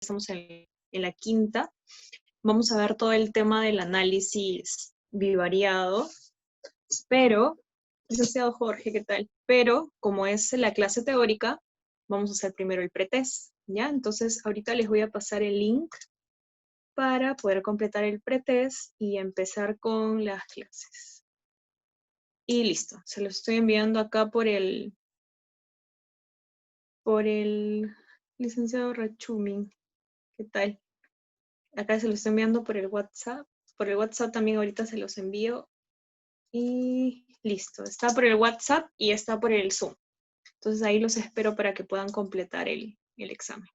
estamos en la quinta. Vamos a ver todo el tema del análisis bivariado, pero, licenciado Jorge, ¿qué tal? Pero, como es la clase teórica, vamos a hacer primero el pretest, ¿ya? Entonces, ahorita les voy a pasar el link para poder completar el pretest y empezar con las clases. Y listo, se lo estoy enviando acá por el licenciado Rachumin. ¿Qué tal? Acá se los estoy enviando por el WhatsApp. Por el WhatsApp también ahorita se los envío. Y listo, está por el WhatsApp y está por el Zoom. Entonces ahí los espero para que puedan completar el examen.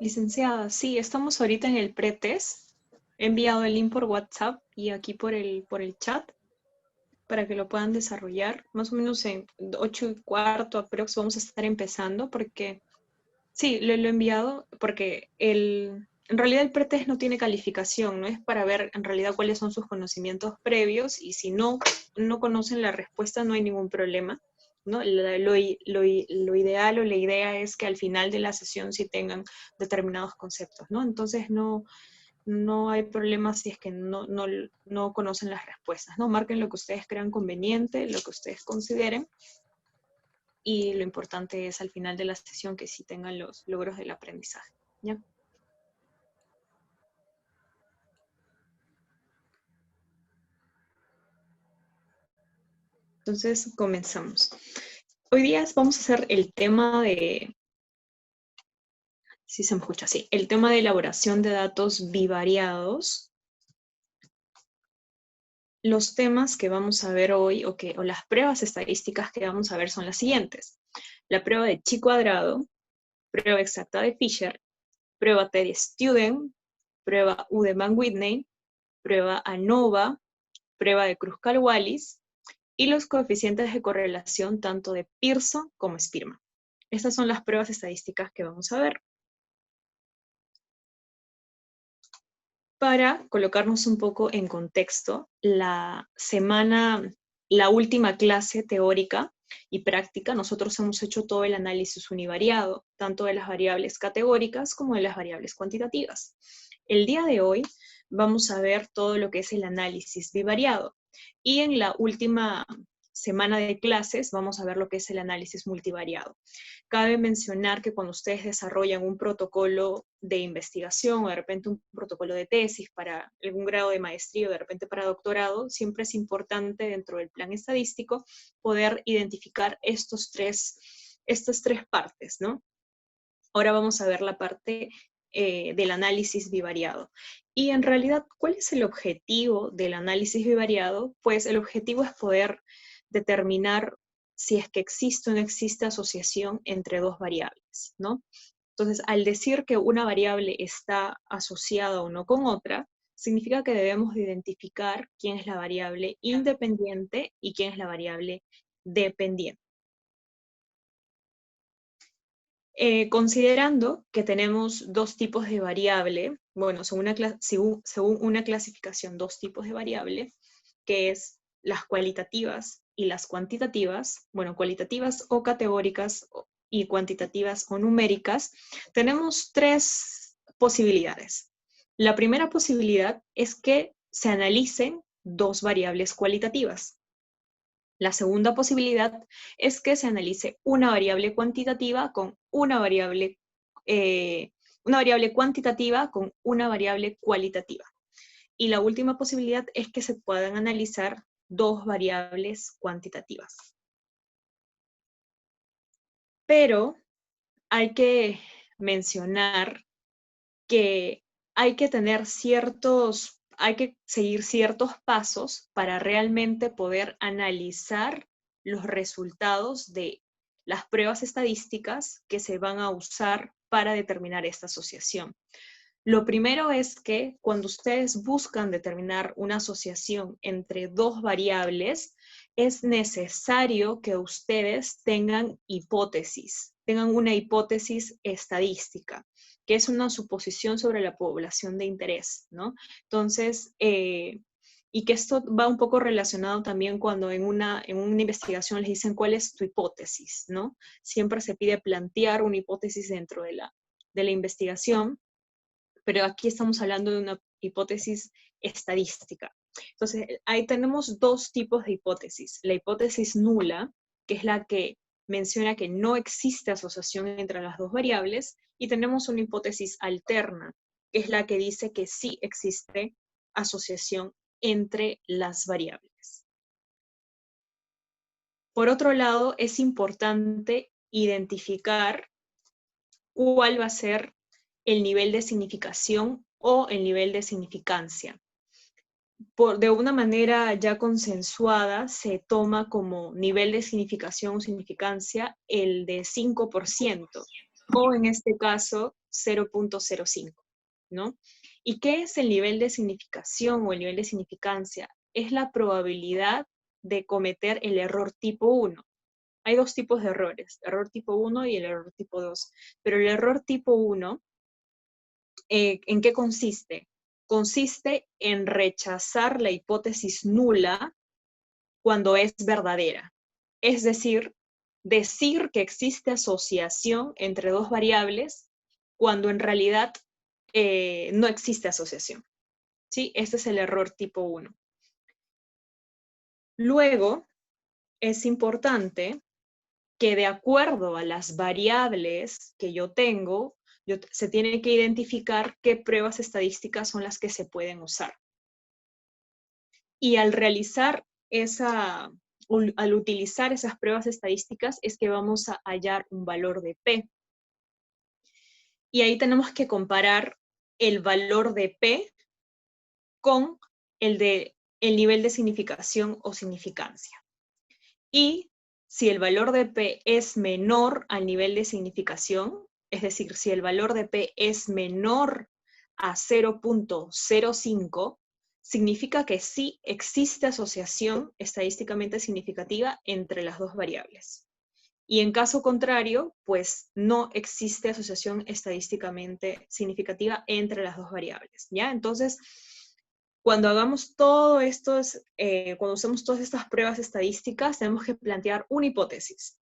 Licenciada, sí, estamos ahorita en el pretest. He enviado el link por WhatsApp y aquí por el chat para que lo puedan desarrollar. Más o menos en 8:15 aprox vamos a estar empezando porque, sí, lo he enviado porque en realidad el pretest no tiene calificación, no es para ver en realidad cuáles son sus conocimientos previos y si no conocen la respuesta no hay ningún problema, ¿no? Lo ideal o la idea es que al final de la sesión sí tengan determinados conceptos, ¿no? Entonces no hay problema si es que no conocen las respuestas, ¿no? Marquen lo que ustedes crean conveniente, lo que ustedes consideren, y lo importante es al final de la sesión que sí tengan los logros del aprendizaje. ¿ya? Entonces, comenzamos. Hoy día vamos a hacer el tema de, si se me escucha así, el tema de elaboración de datos bivariados. Los temas que vamos a ver hoy, o las pruebas estadísticas que vamos a ver son las siguientes. La prueba de chi cuadrado, prueba exacta de Fisher, prueba T de Student, prueba U de Mann-Whitney, prueba ANOVA, prueba de Kruskal-Wallis y los coeficientes de correlación tanto de Pearson como Spearman. Estas son las pruebas estadísticas que vamos a ver. Para colocarnos un poco en contexto, la última clase teórica y práctica, nosotros hemos hecho todo el análisis univariado, tanto de las variables categóricas como de las variables cuantitativas. El día de hoy vamos a ver todo lo que es el análisis bivariado. Y en la última semana de clases vamos a ver lo que es el análisis multivariado. Cabe mencionar que cuando ustedes desarrollan un protocolo de investigación o de repente un protocolo de tesis para algún grado de maestría o de repente para doctorado, siempre es importante dentro del plan estadístico poder identificar estas tres partes, ¿no? Ahora vamos a ver la parte del análisis bivariado. Y en realidad, ¿cuál es el objetivo del análisis bivariado? Pues el objetivo es poder determinar si es que existe o no existe asociación entre dos variables, ¿no? Entonces, al decir que una variable está asociada o no con otra, significa que debemos de identificar quién es la variable independiente y quién es la variable dependiente. Considerando que tenemos dos tipos de variable, bueno, según una clasificación, dos tipos de variable, que es las cualitativas y las cuantitativas, bueno, cualitativas o categóricas y cuantitativas o numéricas, tenemos tres posibilidades. La primera posibilidad es que se analicen dos variables cualitativas. La segunda posibilidad es que se analice una variable cuantitativa con una variable cuantitativa con una variable cualitativa. Y la última posibilidad es que se puedan analizar dos variables cuantitativas. Pero hay que mencionar que hay que seguir ciertos pasos para realmente poder analizar los resultados de las pruebas estadísticas que se van a usar para determinar esta asociación. Lo primero es que cuando ustedes buscan determinar una asociación entre dos variables, es necesario que ustedes tengan una hipótesis estadística, que es una suposición sobre la población de interés, ¿no? Entonces, y que esto va un poco relacionado también cuando en una investigación les dicen cuál es tu hipótesis, ¿no? Siempre se pide plantear una hipótesis dentro de la investigación, pero aquí estamos hablando de una hipótesis estadística. Entonces, ahí tenemos dos tipos de hipótesis. La hipótesis nula, que es la que menciona que no existe asociación entre las dos variables, y tenemos una hipótesis alterna, que es la que dice que sí existe asociación entre las variables. Por otro lado, es importante identificar cuál va a ser el nivel de significación o el nivel de significancia. De una manera ya consensuada, se toma como nivel de significación o significancia el de 5%, o en este caso 0.05, ¿no? ¿Y qué es el nivel de significación o el nivel de significancia? Es la probabilidad de cometer el error tipo 1. Hay dos tipos de errores, error tipo 1 y el error tipo 2. Pero el error tipo 1, ¿en qué consiste? Consiste en rechazar la hipótesis nula cuando es verdadera. Es decir que existe asociación entre dos variables cuando en realidad no existe asociación. ¿Sí? Este es el error tipo 1. Luego, es importante que de acuerdo a las variables que yo tengo, Se tiene que identificar qué pruebas estadísticas son las que se pueden usar. Y al utilizar esas pruebas estadísticas es que vamos a hallar un valor de P. Y ahí tenemos que comparar el valor de P con el nivel de significación o significancia. Y si el valor de P es menor al nivel de significación, es decir, si el valor de P es menor a 0.05, significa que sí existe asociación estadísticamente significativa entre las dos variables. Y en caso contrario, pues no existe asociación estadísticamente significativa entre las dos variables, ¿ya? Entonces, cuando hagamos todo esto, cuando usemos todas estas pruebas estadísticas, tenemos que plantear una hipótesis.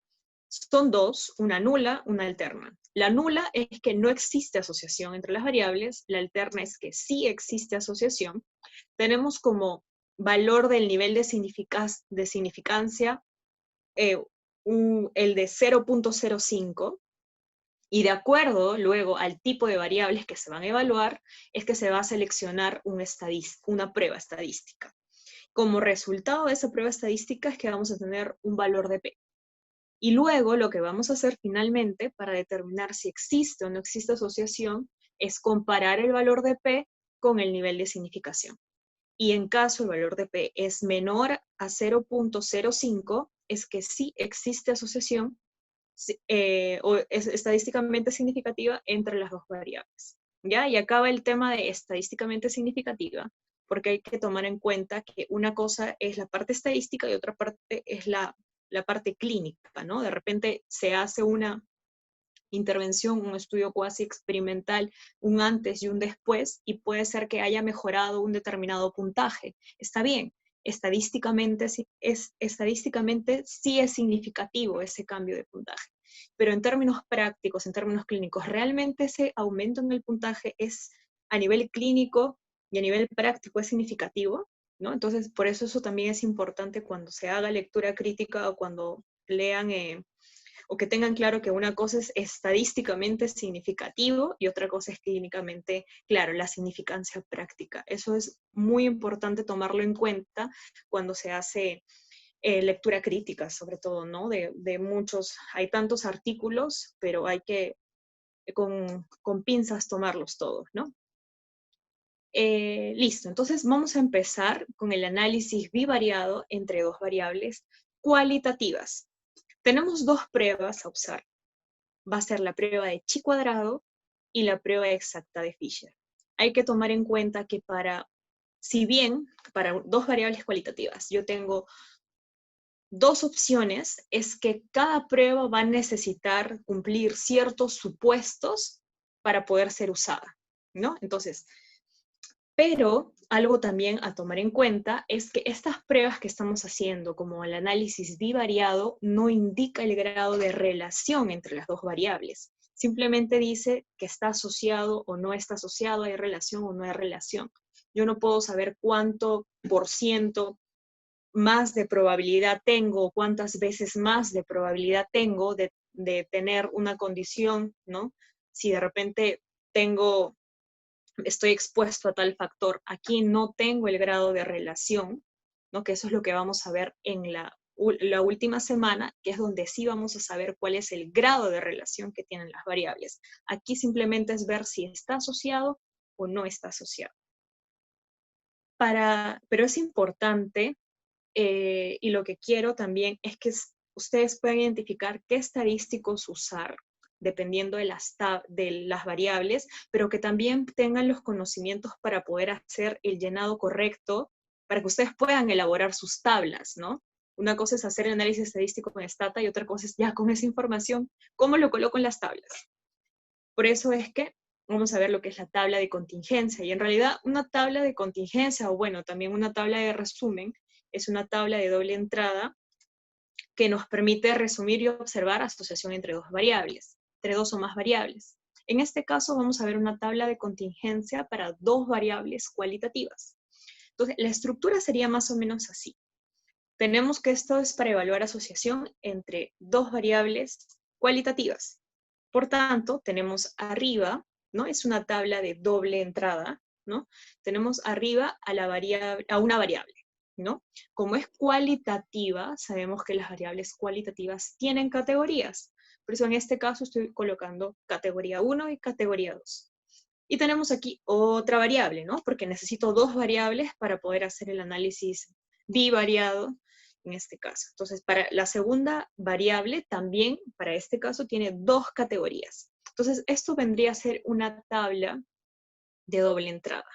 Son dos, una nula, una alterna. La nula es que no existe asociación entre las variables, la alterna es que sí existe asociación. Tenemos como valor del nivel de significancia el de 0.05, y de acuerdo luego al tipo de variables que se van a evaluar, es que se va a seleccionar una prueba estadística. Como resultado de esa prueba estadística es que vamos a tener un valor de P. Y luego lo que vamos a hacer finalmente para determinar si existe o no existe asociación es comparar el valor de P con el nivel de significación. Y en caso el valor de P es menor a 0.05, es que sí existe asociación o es estadísticamente significativa entre las dos variables. ¿Ya? Y acaba el tema de estadísticamente significativa, porque hay que tomar en cuenta que una cosa es la parte estadística y otra parte es la parte clínica, ¿no? De repente se hace una intervención, un estudio cuasi experimental, un antes y un después, y puede ser que haya mejorado un determinado puntaje. Está bien, estadísticamente sí es significativo ese cambio de puntaje, pero en términos prácticos, en términos clínicos, ¿realmente ese aumento en el puntaje es a nivel clínico y a nivel práctico es significativo? ¿No? Entonces, por eso también es importante cuando se haga lectura crítica o cuando lean o que tengan claro que una cosa es estadísticamente significativo y otra cosa es clínicamente, claro, la significancia práctica. Eso es muy importante tomarlo en cuenta cuando se hace lectura crítica, sobre todo, ¿no? De muchos, hay tantos artículos, pero hay que con pinzas tomarlos todos, ¿no? Listo, entonces vamos a empezar con el análisis bivariado entre dos variables cualitativas. Tenemos dos pruebas a usar. Va a ser la prueba de chi cuadrado y la prueba exacta de Fisher. Hay que tomar en cuenta que si bien para dos variables cualitativas yo tengo dos opciones, es que cada prueba va a necesitar cumplir ciertos supuestos para poder ser usada, ¿no? Entonces, pero algo también a tomar en cuenta es que estas pruebas que estamos haciendo, como el análisis bivariado, no indica el grado de relación entre las dos variables. Simplemente dice que está asociado o no está asociado, hay relación o no hay relación. Yo no puedo saber cuánto por ciento más de probabilidad tengo, cuántas veces más de probabilidad tengo de tener una condición, ¿no? Si de repente estoy expuesto a tal factor. Aquí no tengo el grado de relación, ¿no? Que eso es lo que vamos a ver en la última semana, que es donde sí vamos a saber cuál es el grado de relación que tienen las variables. Aquí simplemente es ver si está asociado o no está asociado. Pero es importante, y lo que quiero también es que ustedes puedan identificar qué estadísticos usar dependiendo de las variables, pero que también tengan los conocimientos para poder hacer el llenado correcto, para que ustedes puedan elaborar sus tablas, ¿no? Una cosa es hacer el análisis estadístico con Stata y otra cosa es ya con esa información, ¿cómo lo coloco en las tablas? Por eso es que vamos a ver lo que es la tabla de contingencia. Y en realidad una tabla de contingencia, o bueno, también una tabla de resumen, es una tabla de doble entrada que nos permite resumir y observar asociación entre dos variables, entre dos o más variables. En este caso vamos a ver una tabla de contingencia para dos variables cualitativas. Entonces, la estructura sería más o menos así. Tenemos que esto es para evaluar asociación entre dos variables cualitativas. Por tanto, tenemos arriba, ¿no? Es una tabla de doble entrada, ¿no? Tenemos arriba a una variable, ¿no? Como es cualitativa, sabemos que las variables cualitativas tienen categorías. Por eso en este caso estoy colocando categoría 1 y categoría 2. Y tenemos aquí otra variable, ¿no? Porque necesito dos variables para poder hacer el análisis bivariado en este caso. Entonces, para la segunda variable también, para este caso, tiene dos categorías. Entonces, esto vendría a ser una tabla de doble entrada.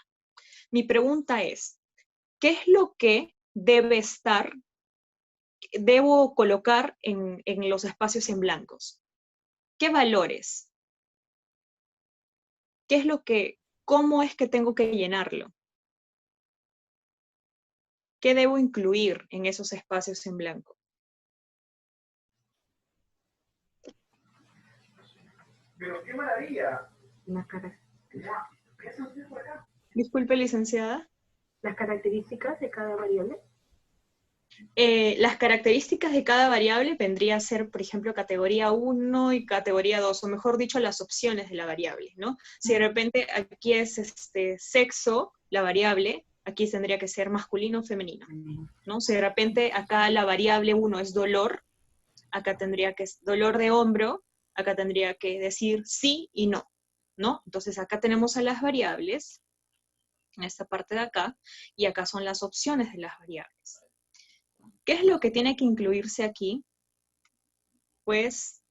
Mi pregunta es, ¿qué es lo que debo colocar en los espacios en blancos? ¿Qué valores? ¿Cómo es que tengo que llenarlo? ¿Qué debo incluir en esos espacios en blanco? Pero qué maravilla. Disculpe, licenciada. Las características de cada variable. Las características de cada variable vendría a ser, por ejemplo, categoría 1 y categoría 2, o mejor dicho, las opciones de la variable, ¿no? Si de repente aquí es sexo, la variable, aquí tendría que ser masculino o femenino, ¿no? Si de repente acá la variable 1 es dolor, acá tendría que ser dolor de hombro, acá tendría que decir sí y no, ¿no? Entonces acá tenemos a las variables, en esta parte de acá, y acá son las opciones de las variables. ¿Qué es lo que tiene que incluirse aquí? Pues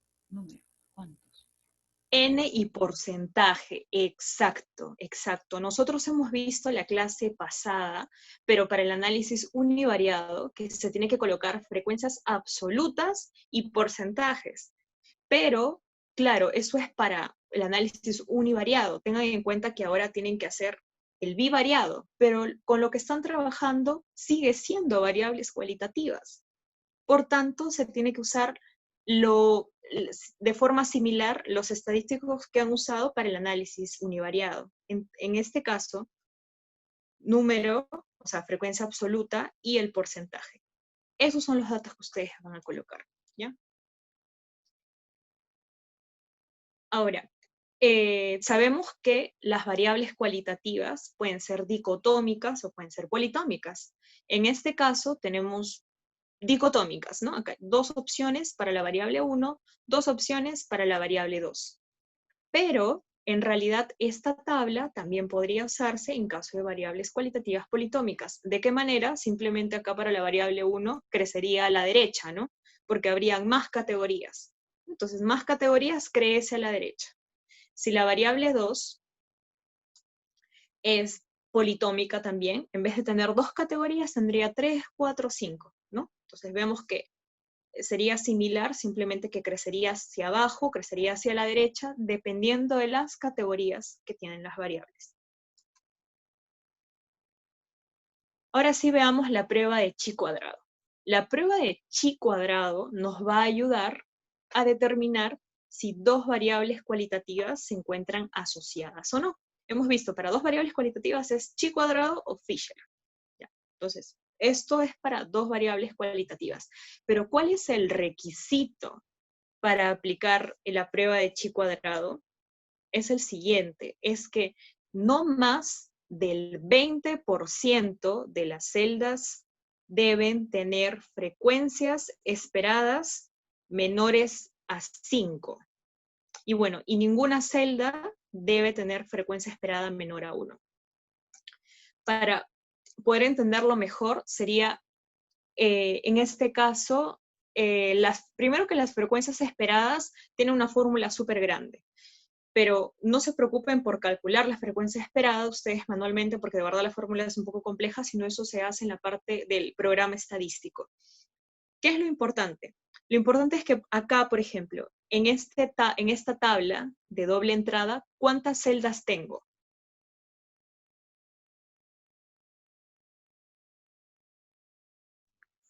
N y porcentaje, exacto, exacto. Nosotros hemos visto la clase pasada, pero para el análisis univariado, que se tiene que colocar frecuencias absolutas y porcentajes. Pero, claro, eso es para el análisis univariado. Tengan en cuenta que ahora tienen que hacer el bivariado, pero con lo que están trabajando sigue siendo variables cualitativas. Por tanto, se tiene que usar de forma similar los estadísticos que han usado para el análisis univariado. En este caso, número, o sea, frecuencia absoluta y el porcentaje. Esos son los datos que ustedes van a colocar, ¿ya? Ahora, sabemos que las variables cualitativas pueden ser dicotómicas o pueden ser politómicas. En este caso tenemos dicotómicas, ¿no? Acá dos opciones para la variable 1, dos opciones para la variable 2. Pero, en realidad, esta tabla también podría usarse en caso de variables cualitativas politómicas. ¿De qué manera? Simplemente acá para la variable 1 crecería a la derecha, ¿no? Porque habrían más categorías. Entonces, más categorías crece a la derecha. Si la variable 2 es politómica también, en vez de tener dos categorías, tendría 3, 4, 5, ¿no? Entonces vemos que sería similar, simplemente que crecería hacia abajo, crecería hacia la derecha, dependiendo de las categorías que tienen las variables. Ahora sí veamos la prueba de chi cuadrado. La prueba de chi cuadrado nos va a ayudar a determinar si dos variables cualitativas se encuentran asociadas o no. Hemos visto, para dos variables cualitativas es chi cuadrado o Fisher. ¿Ya? Entonces, esto es para dos variables cualitativas. Pero ¿cuál es el requisito para aplicar la prueba de chi cuadrado? Es el siguiente, es que no más del 20% de las celdas deben tener frecuencias esperadas menores a 5. Y bueno, y ninguna celda debe tener frecuencia esperada menor a 1. Para poder entenderlo mejor, sería, en este caso, primero que las frecuencias esperadas tienen una fórmula súper grande, pero no se preocupen por calcular la frecuencia esperada ustedes manualmente, porque de verdad la fórmula es un poco compleja, sino eso se hace en la parte del programa estadístico. ¿Qué es lo importante? Lo importante es que acá, por ejemplo, en esta tabla de doble entrada, ¿cuántas celdas tengo?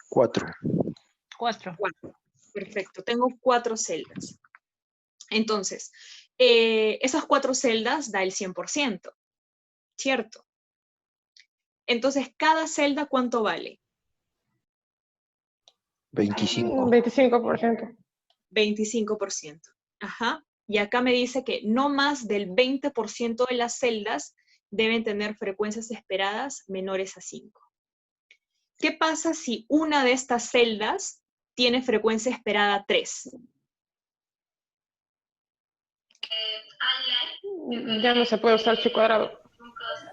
4. 4. 4. Perfecto, tengo 4 celdas. Entonces, esas 4 celdas da el 100%, ¿cierto? Entonces, cada celda, ¿cuánto vale? 25. 25%. 25%. Ajá. Y acá me dice que no más del 20% de las celdas deben tener frecuencias esperadas menores a 5. ¿Qué pasa si una de estas celdas tiene frecuencia esperada 3? Ya no se puede usar chi cuadrado.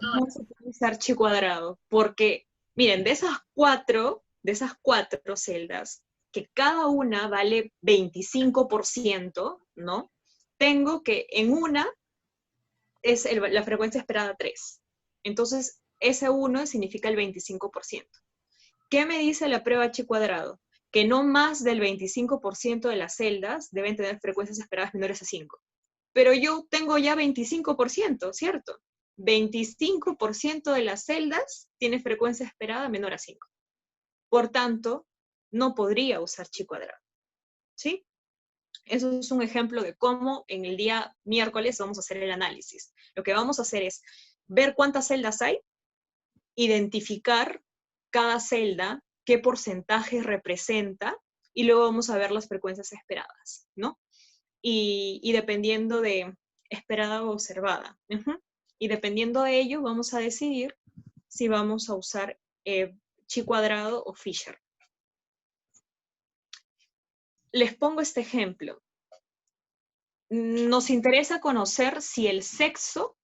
No se puede usar chi cuadrado, porque, miren, de esas cuatro celdas, que cada una vale 25%, ¿no? Tengo que en una es la frecuencia esperada 3. Entonces, ese 1 significa el 25%. ¿Qué me dice la prueba chi cuadrado? Que no más del 25% de las celdas deben tener frecuencias esperadas menores a 5. Pero yo tengo ya 25%, ¿cierto? 25% de las celdas tiene frecuencia esperada menor a 5. Por tanto, no podría usar chi cuadrado, ¿sí? Eso es un ejemplo de cómo en el día miércoles vamos a hacer el análisis. Lo que vamos a hacer es ver cuántas celdas hay, identificar cada celda, qué porcentaje representa, y luego vamos a ver las frecuencias esperadas, ¿no? Y dependiendo de esperada o observada. Y dependiendo de ello, vamos a decidir si vamos a usar chi cuadrado o Fisher. Les pongo este ejemplo. Nos interesa conocer si el sexo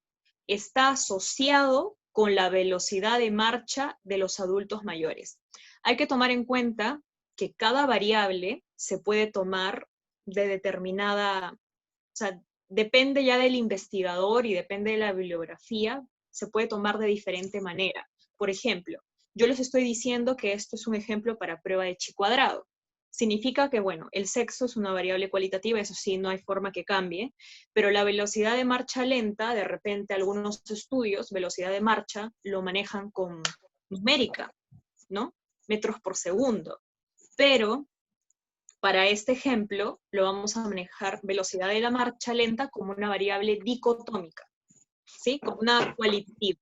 está asociado con la velocidad de marcha de los adultos mayores. Hay que tomar en cuenta que cada variable se puede tomar de determinada, o sea, depende ya del investigador y depende de la bibliografía, se puede tomar de diferente manera. Por ejemplo, yo les estoy diciendo que esto es un ejemplo para prueba de chi cuadrado. Significa que, bueno, el sexo es una variable cualitativa, eso sí, no hay forma que cambie, pero la velocidad de marcha lenta, de repente algunos estudios, velocidad de marcha, lo manejan con numérica, ¿no? Metros por segundo. Pero para este ejemplo, lo vamos a manejar velocidad de la marcha lenta como una variable dicotómica, ¿sí? Como una cualitativa.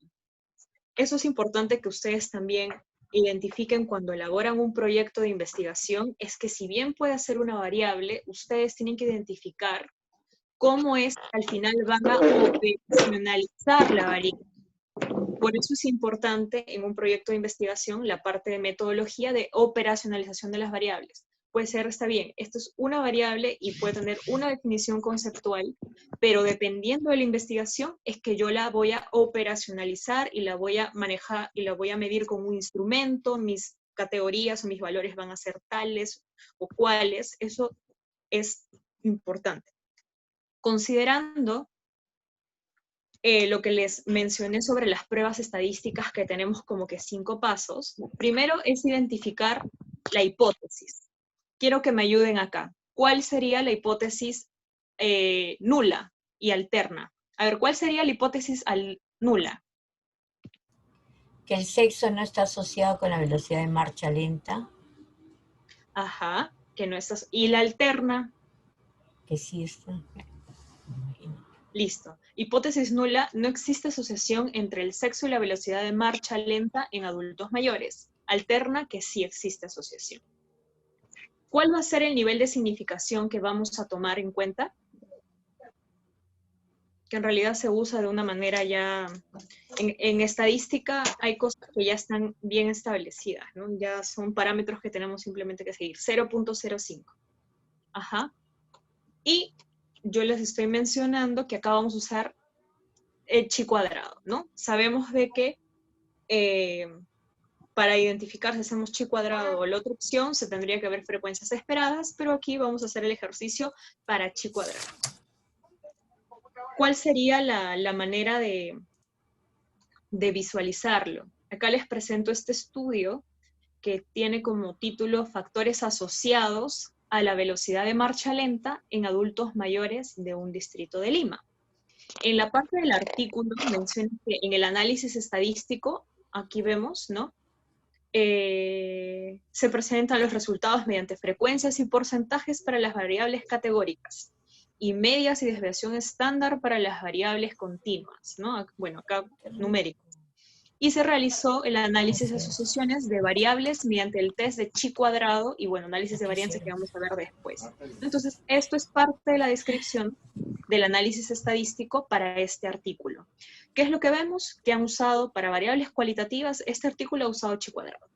Eso es importante que ustedes también identifiquen cuando elaboran un proyecto de investigación, es que si bien puede ser una variable, ustedes tienen que identificar cómo es que al final van a operacionalizar la variable. Por eso es importante en un proyecto de investigación la parte de metodología de operacionalización de las variables. Puede ser, está bien, esto es una variable y puede tener una definición conceptual, pero dependiendo de la investigación es que yo la voy a operacionalizar y la voy a manejar y la voy a medir con un instrumento, mis categorías o mis valores van a ser tales o cuales. Eso es importante. Considerando lo que les mencioné sobre las pruebas estadísticas que tenemos como que 5 pasos, primero es identificar la hipótesis. Quiero que me ayuden acá. ¿Cuál sería la hipótesis nula y alterna? A ver, ¿cuál sería la hipótesis nula? Que el sexo no está asociado con la velocidad de marcha lenta. Ajá, que no estás. ¿Y la alterna? Que sí está. Listo. Hipótesis nula, no existe asociación entre el sexo y la velocidad de marcha lenta en adultos mayores. Alterna, que sí existe asociación. ¿Cuál va a ser el nivel de significación que vamos a tomar en cuenta? Que en realidad se usa de una manera ya... En estadística hay cosas que ya están bien establecidas, ¿no? Ya son parámetros que tenemos simplemente que seguir. 0.05. Ajá. Y yo les estoy mencionando que acá vamos a usar el chi cuadrado, ¿no? Sabemos de que para identificar si hacemos chi cuadrado o la otra opción, se tendría que ver frecuencias esperadas, pero aquí vamos a hacer el ejercicio para chi cuadrado. ¿Cuál sería la manera de visualizarlo? Acá les presento este estudio que tiene como título Factores asociados a la velocidad de marcha lenta en adultos mayores de un distrito de Lima. En la parte del artículo menciona que en el análisis estadístico, aquí vemos, ¿no? Se presentan los resultados mediante frecuencias y porcentajes para las variables categóricas y medias y desviación estándar para las variables continuas, ¿no? Bueno, acá numéricos. y se realizó el análisis de asociaciones de variables mediante el test de chi cuadrado y, bueno, análisis de varianza que vamos a ver después. Entonces, esto es parte de la descripción del análisis estadístico para este artículo. ¿Qué es lo que vemos? Que han usado para variables cualitativas, este artículo ha usado chi cuadrado.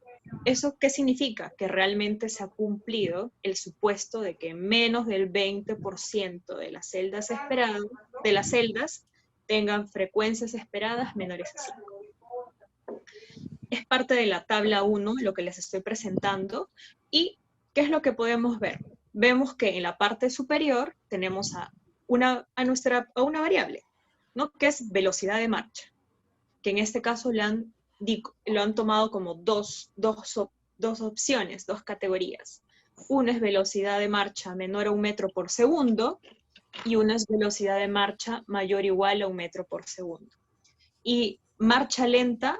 ¿Eso qué significa? Que realmente se ha cumplido el supuesto de que menos del 20% de las celdas esperadas, de las celdas tengan frecuencias esperadas menores a 5. Es parte de la tabla 1 lo que les estoy presentando. ¿Y qué es lo que podemos ver? Vemos que en la parte superior tenemos a una variable, ¿no? Que es velocidad de marcha, que en este caso lo han tomado como dos opciones, dos categorías. Una es velocidad de marcha menor a 1 metro por segundo y una es velocidad de marcha mayor o igual a 1 metro por segundo. Y marcha lenta,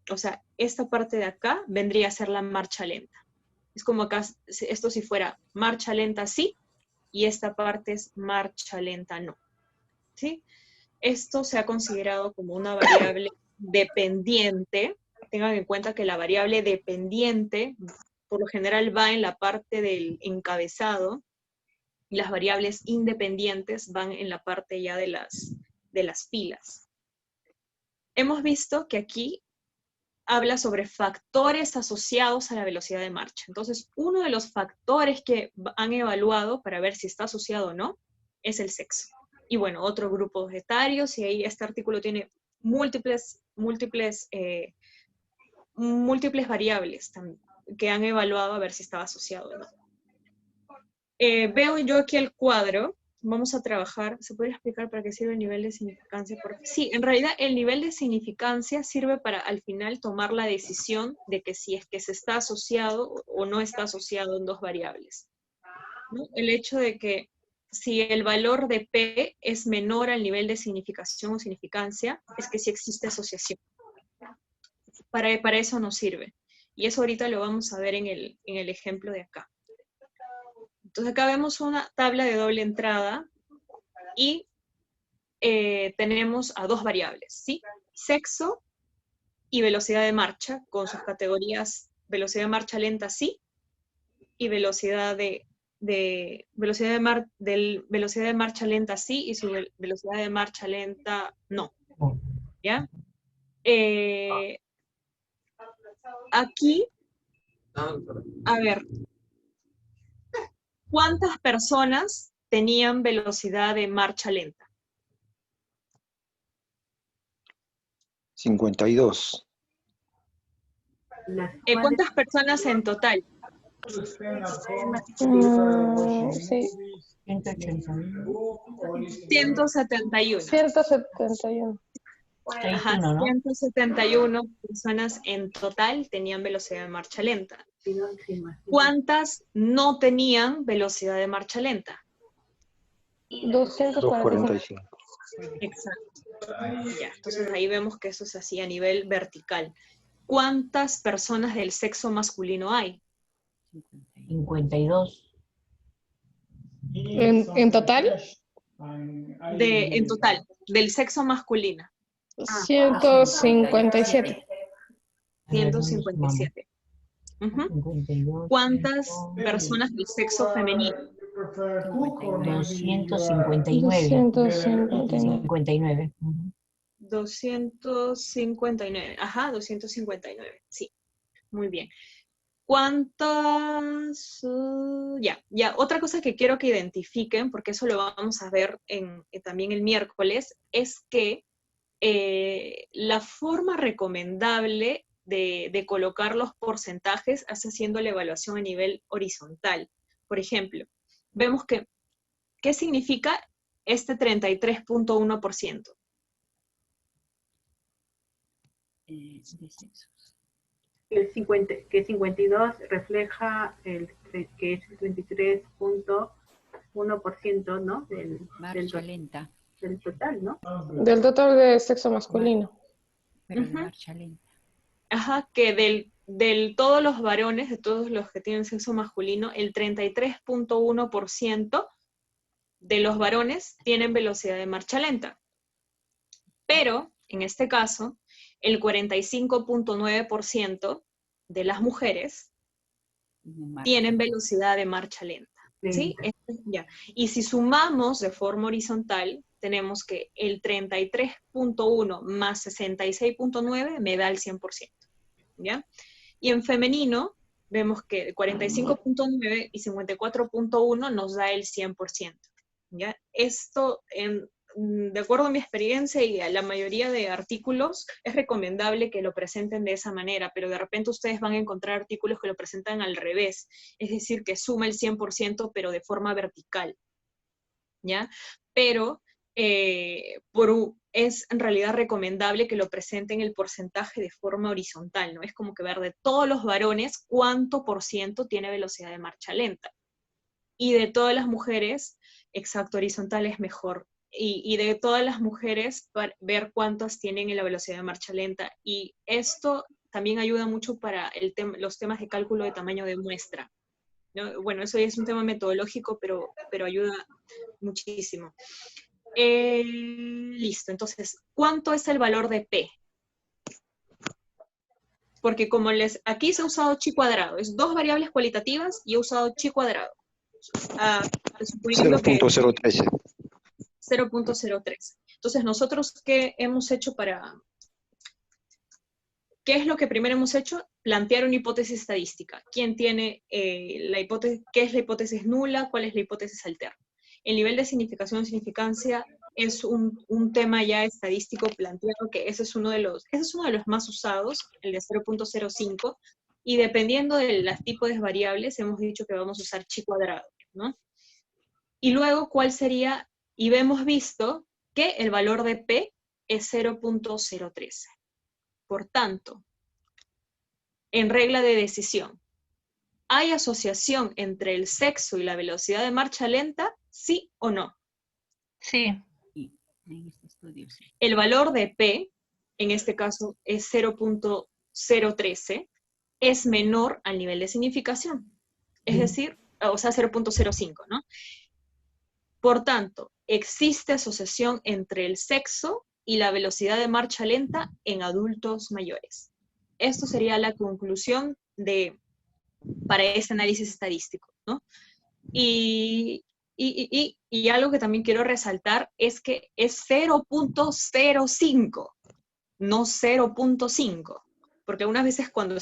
o sea, esta parte de acá vendría a ser la marcha lenta. Es como acá, esto si fuera marcha lenta sí, y esta parte es marcha lenta no. ¿Sí? Esto se ha considerado como una variable dependiente. Tengan en cuenta que la variable dependiente por lo general va en la parte del encabezado y las variables independientes van en la parte ya de las filas. Hemos visto que aquí habla sobre factores asociados a la velocidad de marcha. Entonces, uno de los factores que han evaluado para ver si está asociado o no es el sexo. Y bueno, otros grupos etarios, y ahí este artículo tiene múltiples variables que han evaluado a ver si estaba asociado o no. Veo yo aquí el cuadro. Vamos a trabajar, ¿se podría explicar para qué sirve el nivel de significancia? Sí, en realidad el nivel de significancia sirve para al final tomar la decisión de que si es que se está asociado o no está asociado en dos variables, ¿no? El hecho de que si el valor de P es menor al nivel de significación o significancia, es que sí existe asociación. Para eso nos sirve. Y eso ahorita lo vamos a ver en el ejemplo de acá. Entonces acá vemos una tabla de doble entrada y tenemos a dos variables, ¿sí? Sexo y velocidad de marcha, con sus categorías velocidad de marcha lenta sí y velocidad de marcha lenta sí y su velocidad de marcha lenta no. ¿Ya? Aquí, a ver, ¿cuántas personas tenían velocidad de marcha lenta? 52. ¿Cuántas personas en total? Sí. 171. 171. Ajá, 171 personas en total tenían velocidad de marcha lenta. ¿Cuántas no tenían velocidad de marcha lenta? 245. Exacto. Ya, entonces ahí vemos que eso es así a nivel vertical. ¿Cuántas personas del sexo masculino hay? 52. ¿En total? En total, del sexo masculino. 157. 157. Uh-huh. ¿Cuántas personas del sexo femenino? 259. 259. 259. Ajá, 259. Sí, muy bien. ¿Cuántas? Ya. Otra cosa que quiero que identifiquen, porque eso lo vamos a ver también el miércoles, es que la forma recomendable de colocar los porcentajes es haciendo la evaluación a nivel horizontal. Por ejemplo, vemos que, ¿qué significa este 33.1%? Que 52 refleja que es el 33.1%, ¿no? Marcha lenta. Del total, ¿no? Del total de sexo masculino. Pero de marcha lenta. Ajá, que del todos los varones, de todos los que tienen sexo masculino, el 33.1% de los varones tienen velocidad de marcha lenta. Pero, en este caso, el 45.9% de las mujeres tienen velocidad de marcha lenta. ¿Sí? Ya. Y si sumamos de forma horizontal, tenemos que el 33.1 más 66.9 me da el 100%. ¿Ya? Y en femenino, vemos que 45.9 y 54.1 nos da el 100%. ¿Ya? Esto, de acuerdo a mi experiencia y a la mayoría de artículos, es recomendable que lo presenten de esa manera, pero de repente ustedes van a encontrar artículos que lo presentan al revés, es decir, que suma el 100% pero de forma vertical, ¿ya? Pero es en realidad recomendable que lo presenten el porcentaje de forma horizontal, ¿no? Es como que ver de todos los varones cuánto por ciento tiene velocidad de marcha lenta. Y de todas las mujeres, exacto, horizontal es mejor. Y de todas las mujeres, ver cuántas tienen la velocidad de marcha lenta. Y esto también ayuda mucho para los temas de cálculo de tamaño de muestra, ¿no? Bueno, eso ya es un tema metodológico, pero ayuda muchísimo. Listo, entonces, ¿cuánto es el valor de P? Porque como aquí se ha usado chi cuadrado, es dos variables cualitativas y he usado chi cuadrado. Suponiendo que 0.013. 0.03. Entonces, nosotros, ¿qué hemos hecho ¿qué es lo que primero hemos hecho? Plantear una hipótesis estadística. ¿Quién tiene la hipótesis? ¿Qué es la hipótesis nula? ¿Cuál es la hipótesis alterna? El nivel de significación o significancia es un tema ya estadístico planteado, que ese es uno de los más usados, el de 0.05, y dependiendo de los tipos de variables, hemos dicho que vamos a usar chi cuadrado, ¿no? Y luego, ¿cuál sería? Y hemos visto que el valor de P es 0.013. Por tanto, en regla de decisión, ¿hay asociación entre el sexo y la velocidad de marcha lenta? ¿Sí o no? Sí. En este estudio, sí. El valor de P, en este caso es 0.013, es menor al nivel de significación. Es decir, o sea, 0.05, ¿no? Por tanto, existe asociación entre el sexo y la velocidad de marcha lenta en adultos mayores. Esto sería la conclusión para ese análisis estadístico, ¿no? Y algo que también quiero resaltar es que es 0.05, no 0.5, porque algunas veces cuando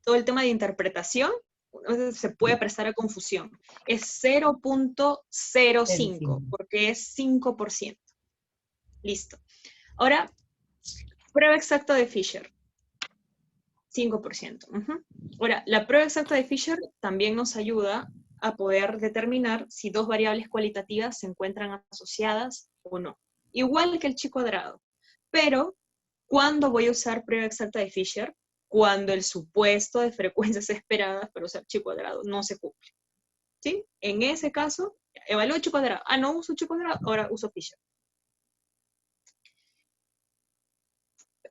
todo el tema de interpretación se puede prestar a confusión. Es 0.05, porque es 5%. Listo. Ahora, prueba exacta de Fisher. 5%. Ahora, la prueba exacta de Fisher también nos ayuda a poder determinar si dos variables cualitativas se encuentran asociadas o no. Igual que el chi cuadrado. Pero, ¿cuándo voy a usar prueba exacta de Fisher? Cuando el supuesto de frecuencias esperadas para usar chi cuadrado no se cumple. ¿Sí? En ese caso, evalúo chi cuadrado. Ah, no uso chi cuadrado, ahora uso Fisher.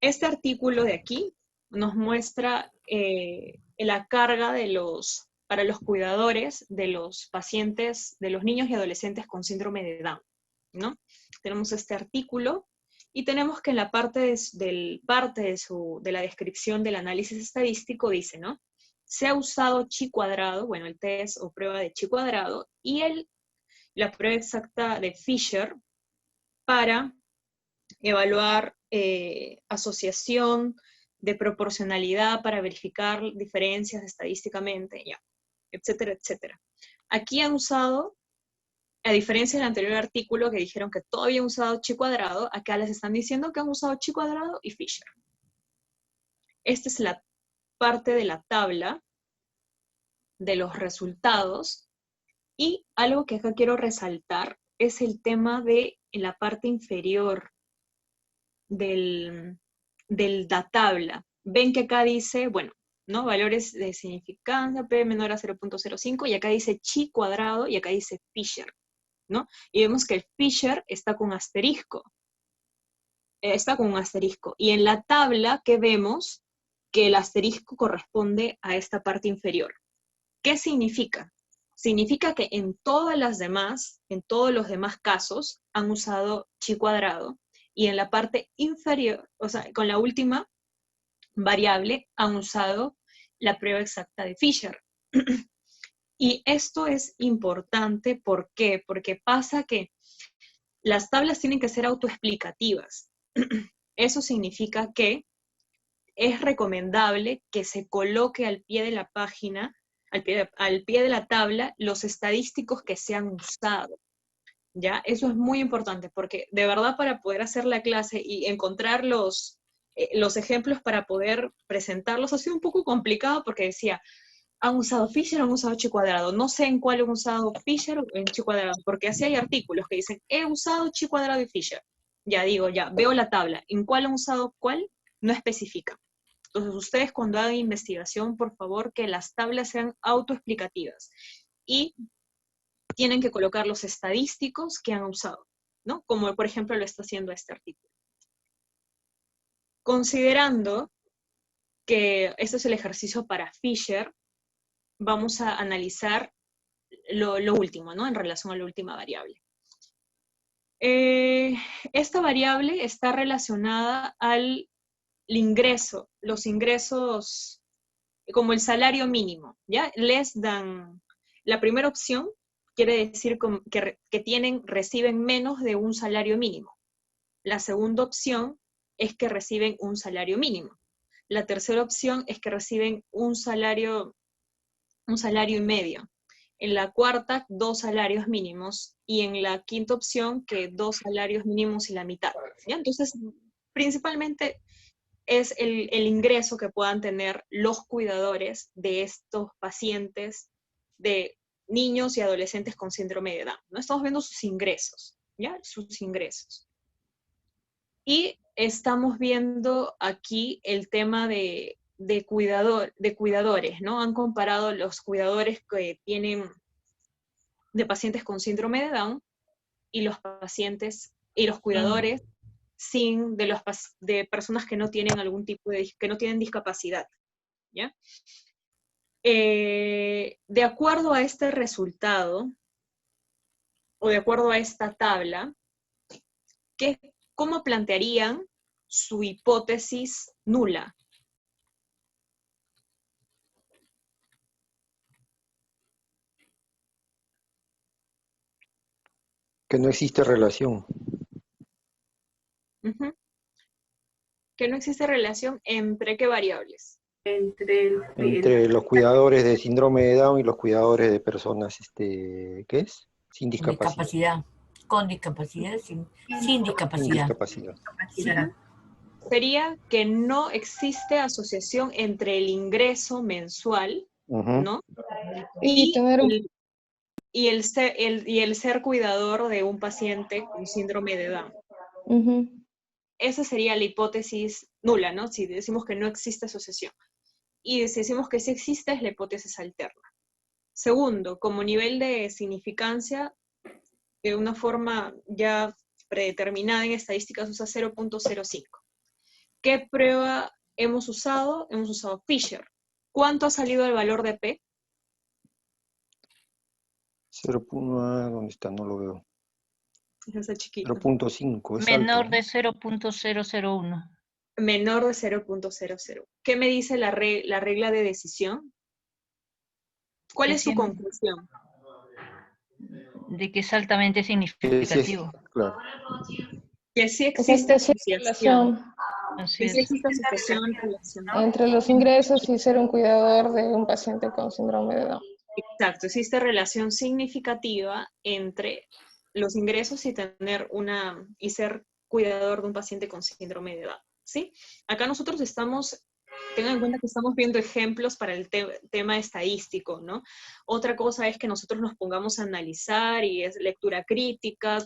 Este artículo de aquí nos muestra la carga para los cuidadores de los pacientes, de los niños y adolescentes con síndrome de Down, ¿no? Tenemos este artículo y tenemos que en la parte de la descripción del análisis estadístico dice, ¿no? Se ha usado chi cuadrado, bueno, el test o prueba de chi cuadrado, y la prueba exacta de Fisher para evaluar asociación de proporcionalidad para verificar diferencias estadísticamente, ya, etcétera, etcétera. Aquí han usado, a diferencia del anterior artículo que dijeron que todo habían usado chi cuadrado, acá les están diciendo que han usado chi cuadrado y Fisher. Esta es la parte de la tabla de los resultados, y algo que acá quiero resaltar es el tema de la parte inferior de la tabla. Ven que acá dice, bueno, ¿no? Valores de significancia, P menor a 0.05, y acá dice chi cuadrado, y acá dice Fisher, ¿no? Y vemos que el Fisher está con asterisco. Está con un asterisco. Y en la tabla que vemos que el asterisco corresponde a esta parte inferior. ¿Qué significa? Significa que en todos los demás casos han usado chi cuadrado, y en la parte inferior, o sea, con la última, variable han usado la prueba exacta de Fisher. Y esto es importante, ¿por qué? Porque pasa que las tablas tienen que ser autoexplicativas. Eso significa que es recomendable que se coloque al pie de la página, al pie de la tabla, los estadísticos que se han usado. ¿Ya? Eso es muy importante, porque de verdad para poder hacer la clase y encontrar los ejemplos para poder presentarlos ha sido un poco complicado, porque decía, ¿han usado Fisher o han usado chi cuadrado? No sé en cuál han usado Fisher o en chi cuadrado, porque así hay artículos que dicen, he usado chi cuadrado y Fisher. Ya digo, ya, veo la tabla. ¿En cuál han usado cuál? No especifica. Entonces, ustedes cuando hagan investigación, por favor, que las tablas sean autoexplicativas. Y tienen que colocar los estadísticos que han usado, ¿no? Como por ejemplo lo está haciendo este artículo. Considerando que este es el ejercicio para Fisher, vamos a analizar lo último, ¿no? En relación a la última variable. Esta variable está relacionada al ingreso, los ingresos como el salario mínimo, ¿ya? Less than, la primera opción quiere decir que reciben menos de un salario mínimo. La segunda opción es que reciben un salario mínimo. La tercera opción es que reciben un salario y medio. En la cuarta, 2 salarios mínimos. Y en la quinta opción, que 2 salarios mínimos y la mitad, ¿ya? Entonces, principalmente es el ingreso que puedan tener los cuidadores de estos pacientes, de niños y adolescentes con síndrome de Down, ¿no? Estamos viendo sus ingresos, ¿ya? Sus ingresos. Y estamos viendo aquí el tema de cuidadores, ¿no? Han comparado los cuidadores que tienen de pacientes con síndrome de Down y los pacientes y los cuidadores de personas que no tienen algún tipo que no tienen discapacidad, ¿ya? De acuerdo a este resultado, o de acuerdo a esta tabla, ¿cómo plantearían su hipótesis nula? Que no existe relación. Que no existe relación entre qué variables. Entre los cuidadores de síndrome de Down y los cuidadores de personas, ¿qué es? Sin discapacidad. Con discapacidad, sin discapacidad. Sí. Sería que no existe asociación entre el ingreso mensual, ¿no? Y el ser cuidador de un paciente con síndrome de Down. Esa sería la hipótesis nula, ¿no? Si decimos que no existe asociación. Y si decimos que sí existe, es la hipótesis alterna. Segundo, como nivel de significancia, de una forma ya predeterminada en estadísticas, usa 0.05. ¿Qué prueba hemos usado? Hemos usado Fisher. ¿Cuánto ha salido el valor de P? 0.1, ¿dónde está? No lo veo. Es chiquito. 0.5, es Menor alto, de 0.001. Menor de 0.00. ¿Qué me dice la regla de decisión? ¿Cuál es su conclusión? De que es altamente significativo. Claro. Que sí existe asociación. Así Que es. sí existe asociación relacionada. Entre los ingresos y ser un cuidador de un paciente con síndrome de Down. Exacto, existe relación significativa entre los ingresos y ser cuidador de un paciente con síndrome de Down, ¿sí? Acá nosotros tengan en cuenta que estamos viendo ejemplos para el tema estadístico, ¿no? Otra cosa es que nosotros nos pongamos a analizar y es lectura crítica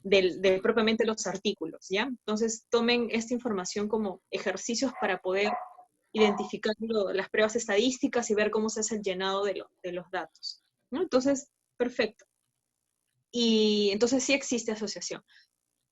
de propiamente los artículos, ¿ya? Entonces tomen esta información como ejercicios para poder identificar las pruebas estadísticas y ver cómo se hace el llenado de los datos, ¿no? Entonces, perfecto. Y entonces sí existe asociación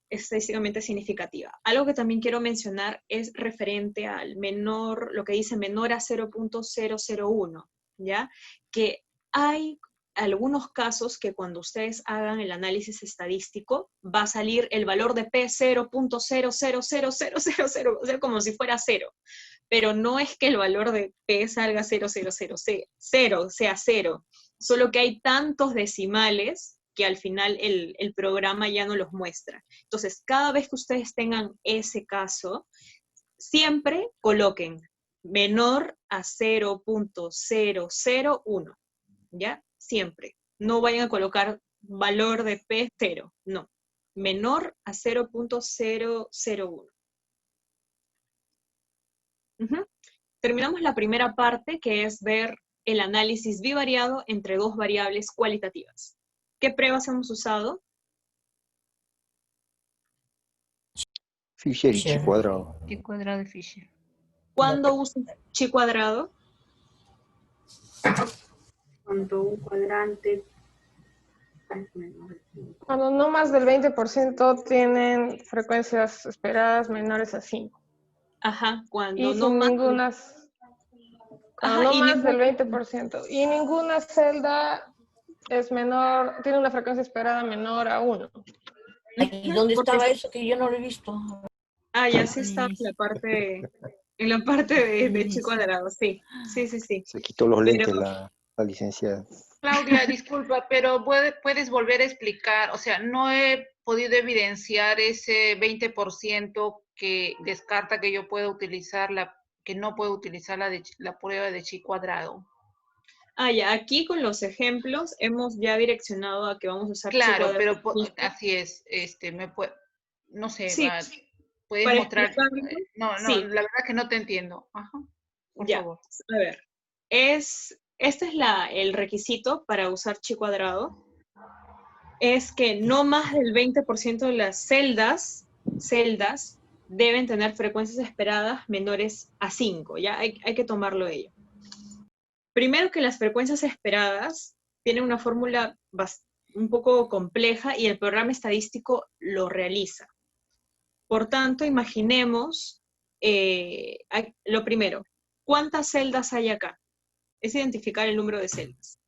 estadísticamente significativa. Algo que también quiero mencionar es referente al menor, lo que dice menor a 0.001, ¿ya? Que hay algunos casos que cuando ustedes hagan el análisis estadístico, va a salir el valor de P 0.0000000, o sea, como si fuera cero. Pero no es que el valor de P salga 0,000, o sea, cero. Solo que hay tantos decimales que al final el programa ya no los muestra. Entonces, cada vez que ustedes tengan ese caso, siempre coloquen menor a 0.001, ¿ya? Siempre. No vayan a colocar valor de P 0, no. Menor a 0.001. Terminamos la primera parte, que es ver el análisis bivariado entre dos variables cualitativas. ¿Qué pruebas hemos usado? Fisher y chi cuadrado. Chi cuadrado de Fisher. ¿Cuándo usas chi cuadrado? Cuando un cuadrante es menor de 5. Cuando no más del 20% tienen frecuencias esperadas menores a 5. Ajá, cuando Y no sin más. ninguna, Ajá, no y más del ningún- 20%. Y ninguna celda es menor, tiene una frecuencia esperada menor a 1. ¿Y dónde Porque- estaba eso que yo no lo he visto? Ah, ya sí está en la parte de chi cuadrado, sí. Sí. Se quitó los Pero- lentes la licenciada. Claudia, disculpa, pero puedes volver a explicar, o sea, no he podido evidenciar ese 20% que descarta que yo pueda utilizar que no puedo utilizar la prueba de chi cuadrado. Ah, ya, aquí con los ejemplos hemos ya direccionado a que vamos a usar chi Claro, cuadrado. pero así es, no sé, Sí, puedes para mostrar, explicarlo, no, sí. la verdad que no te entiendo. Ajá, por Ya, favor. a ver, este es el requisito para usar chi cuadrado, es que no más del 20% de las celdas deben tener frecuencias esperadas menores a 5, ya hay que tomarlo ello. Primero que las frecuencias esperadas tienen una fórmula un poco compleja y el programa estadístico lo realiza. Por tanto, imaginemos, lo primero, ¿cuántas celdas hay acá? Es identificar el número de celdas.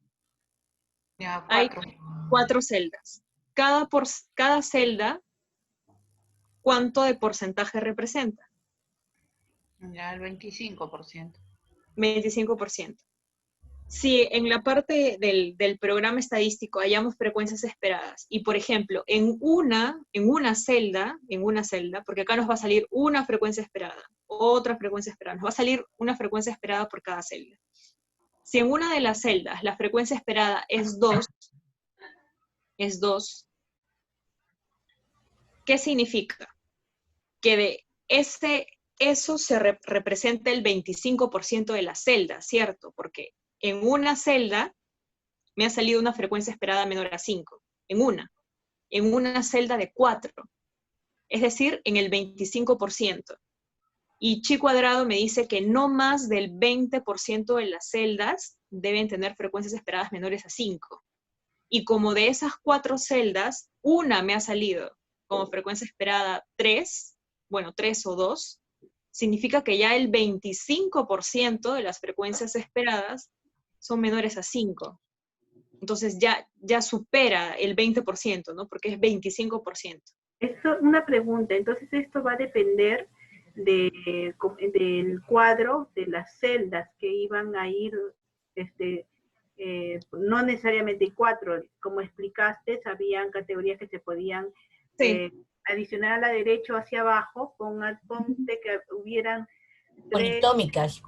Ya, Hay 4 celdas. Cada celda, ¿cuánto de porcentaje representa? Ya, el 25%. 25%. Si en la parte del programa estadístico hayamos frecuencias esperadas, y por ejemplo, en una celda, porque acá nos va a salir una frecuencia esperada, otra frecuencia esperada, nos va a salir una frecuencia esperada por cada celda. Si en una de las celdas la frecuencia esperada es 2, ¿qué significa? Que de eso se representa el 25% de la celda, ¿cierto? Porque en una celda me ha salido una frecuencia esperada menor a 5, en una celda de 4, es decir, en el 25%. Y chi cuadrado me dice que no más del 20% de las celdas deben tener frecuencias esperadas menores a 5. Y como de esas 4 celdas, una me ha salido como frecuencia esperada 3 o 2, significa que ya el 25% de las frecuencias esperadas son menores a 5. Entonces ya supera el 20%, ¿no? Porque es 25%. Una pregunta, entonces esto va a depender del cuadro de las celdas que iban a ir, no necesariamente 4, como explicaste, habían categorías que se podían adicionar a la derecha o hacia abajo, ponte que hubieran 3, Politómicas.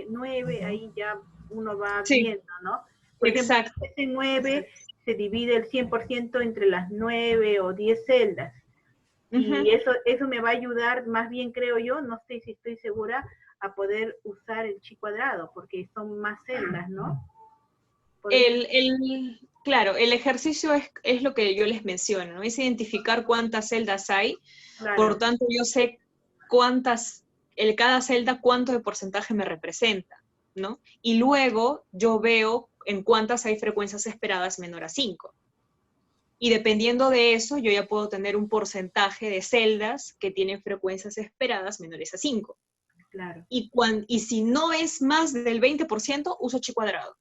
9, ahí ya uno va Sí. viendo, ¿no? Por Exacto. ejemplo, ese 9 se divide el 100% entre las 9 o 10 celdas. Y eso me va a ayudar, más bien creo yo, no sé si estoy segura, a poder usar el chi cuadrado, porque son más celdas, ¿no? Claro, el ejercicio es lo que yo les menciono, ¿no? Es identificar cuántas celdas hay, Claro. Por tanto yo sé cada celda cuánto de porcentaje me representa, ¿no? Y luego yo veo en cuántas hay frecuencias esperadas menor a 5. Y dependiendo de eso, yo ya puedo tener un porcentaje de celdas que tienen frecuencias esperadas menores a 5. Claro. Y si no es más del 20%, uso chi cuadrado.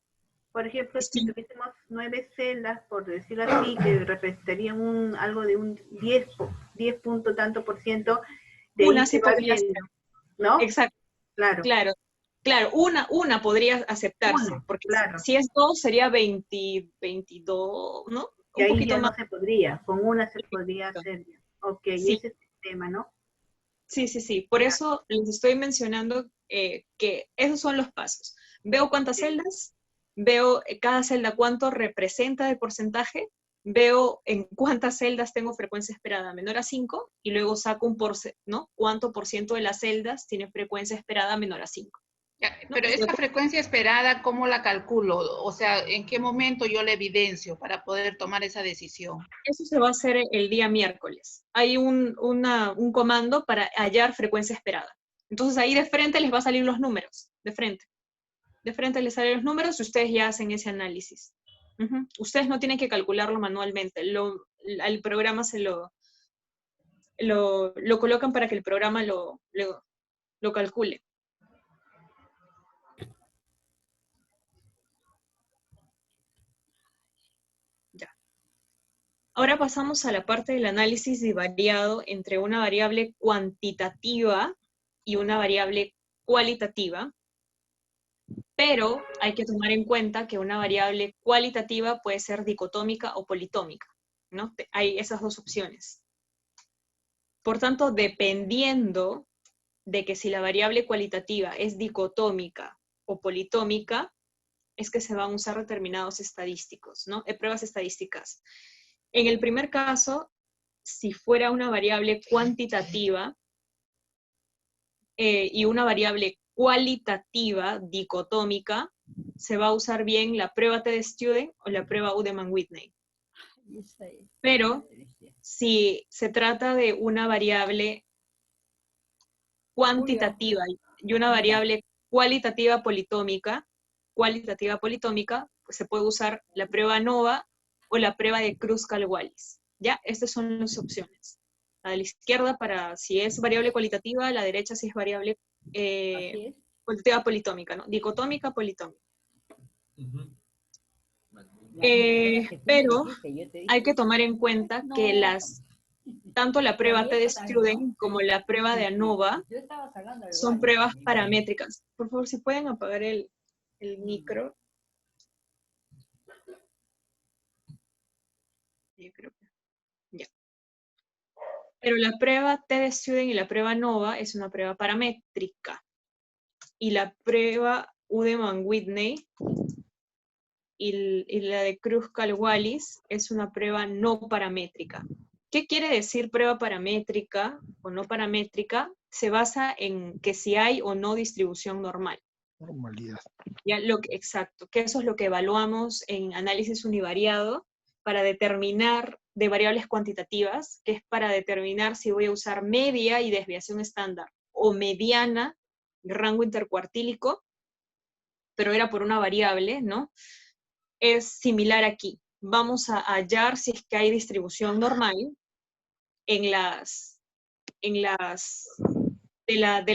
Por ejemplo, si Sí. tuviésemos 9 celdas, por decirlo así, que representarían algo de un 10 punto tanto por ciento, de ahí Una se sí va podría ser. viendo, ¿no? Exacto, Claro, claro, una podría aceptarse, uno, porque claro. si es dos sería 20, 22, ¿no? Y Un ahí poquito ya más. no se podría, con una se podría hacer ya. Ok, Sí, ese es el tema, ¿no? sí. Por eso les estoy mencionando que esos son los pasos. Veo cuántas Sí. celdas, veo cada celda cuánto representa de porcentaje, veo en cuántas celdas tengo frecuencia esperada menor a 5 y luego saco ¿no? Cuánto por ciento de las celdas tiene frecuencia esperada menor a 5. Ya, ¿No? pero esa frecuencia esperada, ¿cómo la calculo? O sea, ¿en qué momento yo la evidencio para poder tomar esa decisión? Eso se va a hacer el día miércoles. Hay un comando para hallar frecuencia esperada. Entonces ahí de frente les va a salir los números, de frente. De frente les salen los números y ustedes ya hacen ese análisis. Ustedes no tienen que calcularlo manualmente. El programa lo colocan para que el programa lo calcule. Ya. Ahora pasamos a la parte del análisis divariado entre una variable cuantitativa y una variable cualitativa, pero hay que tomar en cuenta que una variable cualitativa puede ser dicotómica o politómica, ¿no? Hay esas dos opciones. Por tanto, dependiendo de que si la variable cualitativa es dicotómica o politómica, es que se van a usar determinados estadísticos, ¿no? Pruebas estadísticas. En el primer caso, si fuera una variable cuantitativa y una variable cualitativa dicotómica, se va a usar bien la prueba TD-Student o la prueba Udemann-Whitney. Pero si se trata de una variable cuantitativa y una variable cualitativa politómica, pues se puede usar la prueba ANOVA o la prueba de Kruskal-Wallis. ¿Ya? Estas son las opciones. A la izquierda para si es variable cualitativa, a la derecha si es variable cualitativa politómica, ¿no? Dicotómica, politómica. Pero hay que tomar en cuenta que tanto la prueba TD-Student como la prueba de ANOVA son pruebas paramétricas. Por favor, si pueden apagar el micro. Yo creo que ya. Pero la prueba TD-Student y la prueba ANOVA es una prueba paramétrica. Y la prueba Udemann-Whitney y la de Kruskal-Wallis es una prueba no paramétrica. ¿Qué quiere decir prueba paramétrica o no paramétrica? Se basa en que si hay o no distribución normal. Normalidad. Ya exacto, que eso es lo que evaluamos en análisis univariado para determinar de variables cuantitativas, que es para determinar si voy a usar media y desviación estándar o mediana, rango intercuartílico, pero era por una variable, ¿no? Es similar aquí. Vamos a hallar si es que hay distribución normal de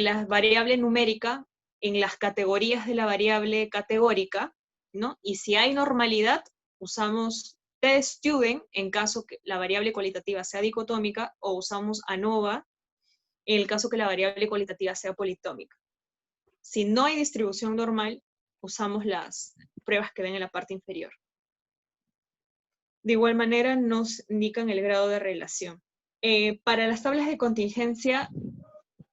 la variable numérica en las categorías de la variable categórica, ¿no? Y si hay normalidad, usamos TD-Student en caso que la variable cualitativa sea dicotómica, o usamos ANOVA en el caso que la variable cualitativa sea politómica. Si no hay distribución normal, usamos las pruebas que ven en la parte inferior. De igual manera, nos indican el grado de relación. Para las tablas de contingencia,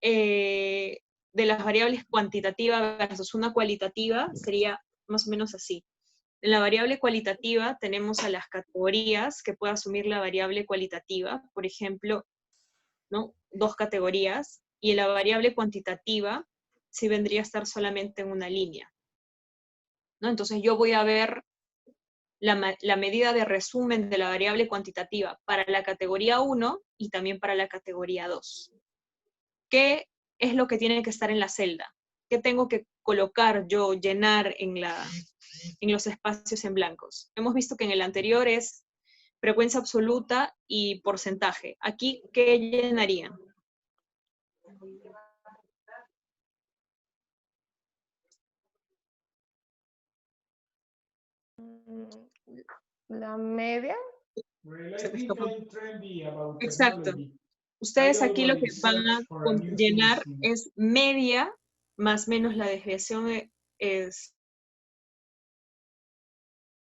de las variables cuantitativa versus una cualitativa, sería más o menos así. En la variable cualitativa tenemos a las categorías que puede asumir la variable cualitativa, por ejemplo, ¿no? 2 categorías, y en la variable cuantitativa sí vendría a estar solamente en una línea, ¿no? Entonces yo voy a ver la medida de resumen de la variable cuantitativa para la categoría 1 y también para la categoría 2. ¿Qué es lo que tiene que estar en la celda? ¿Qué tengo que colocar yo, llenar en los espacios en blancos? Hemos visto que en el anterior es frecuencia absoluta y porcentaje. Aquí, ¿qué llenarían? La media. Exacto. Ustedes aquí lo que van a llenar es media más menos la desviación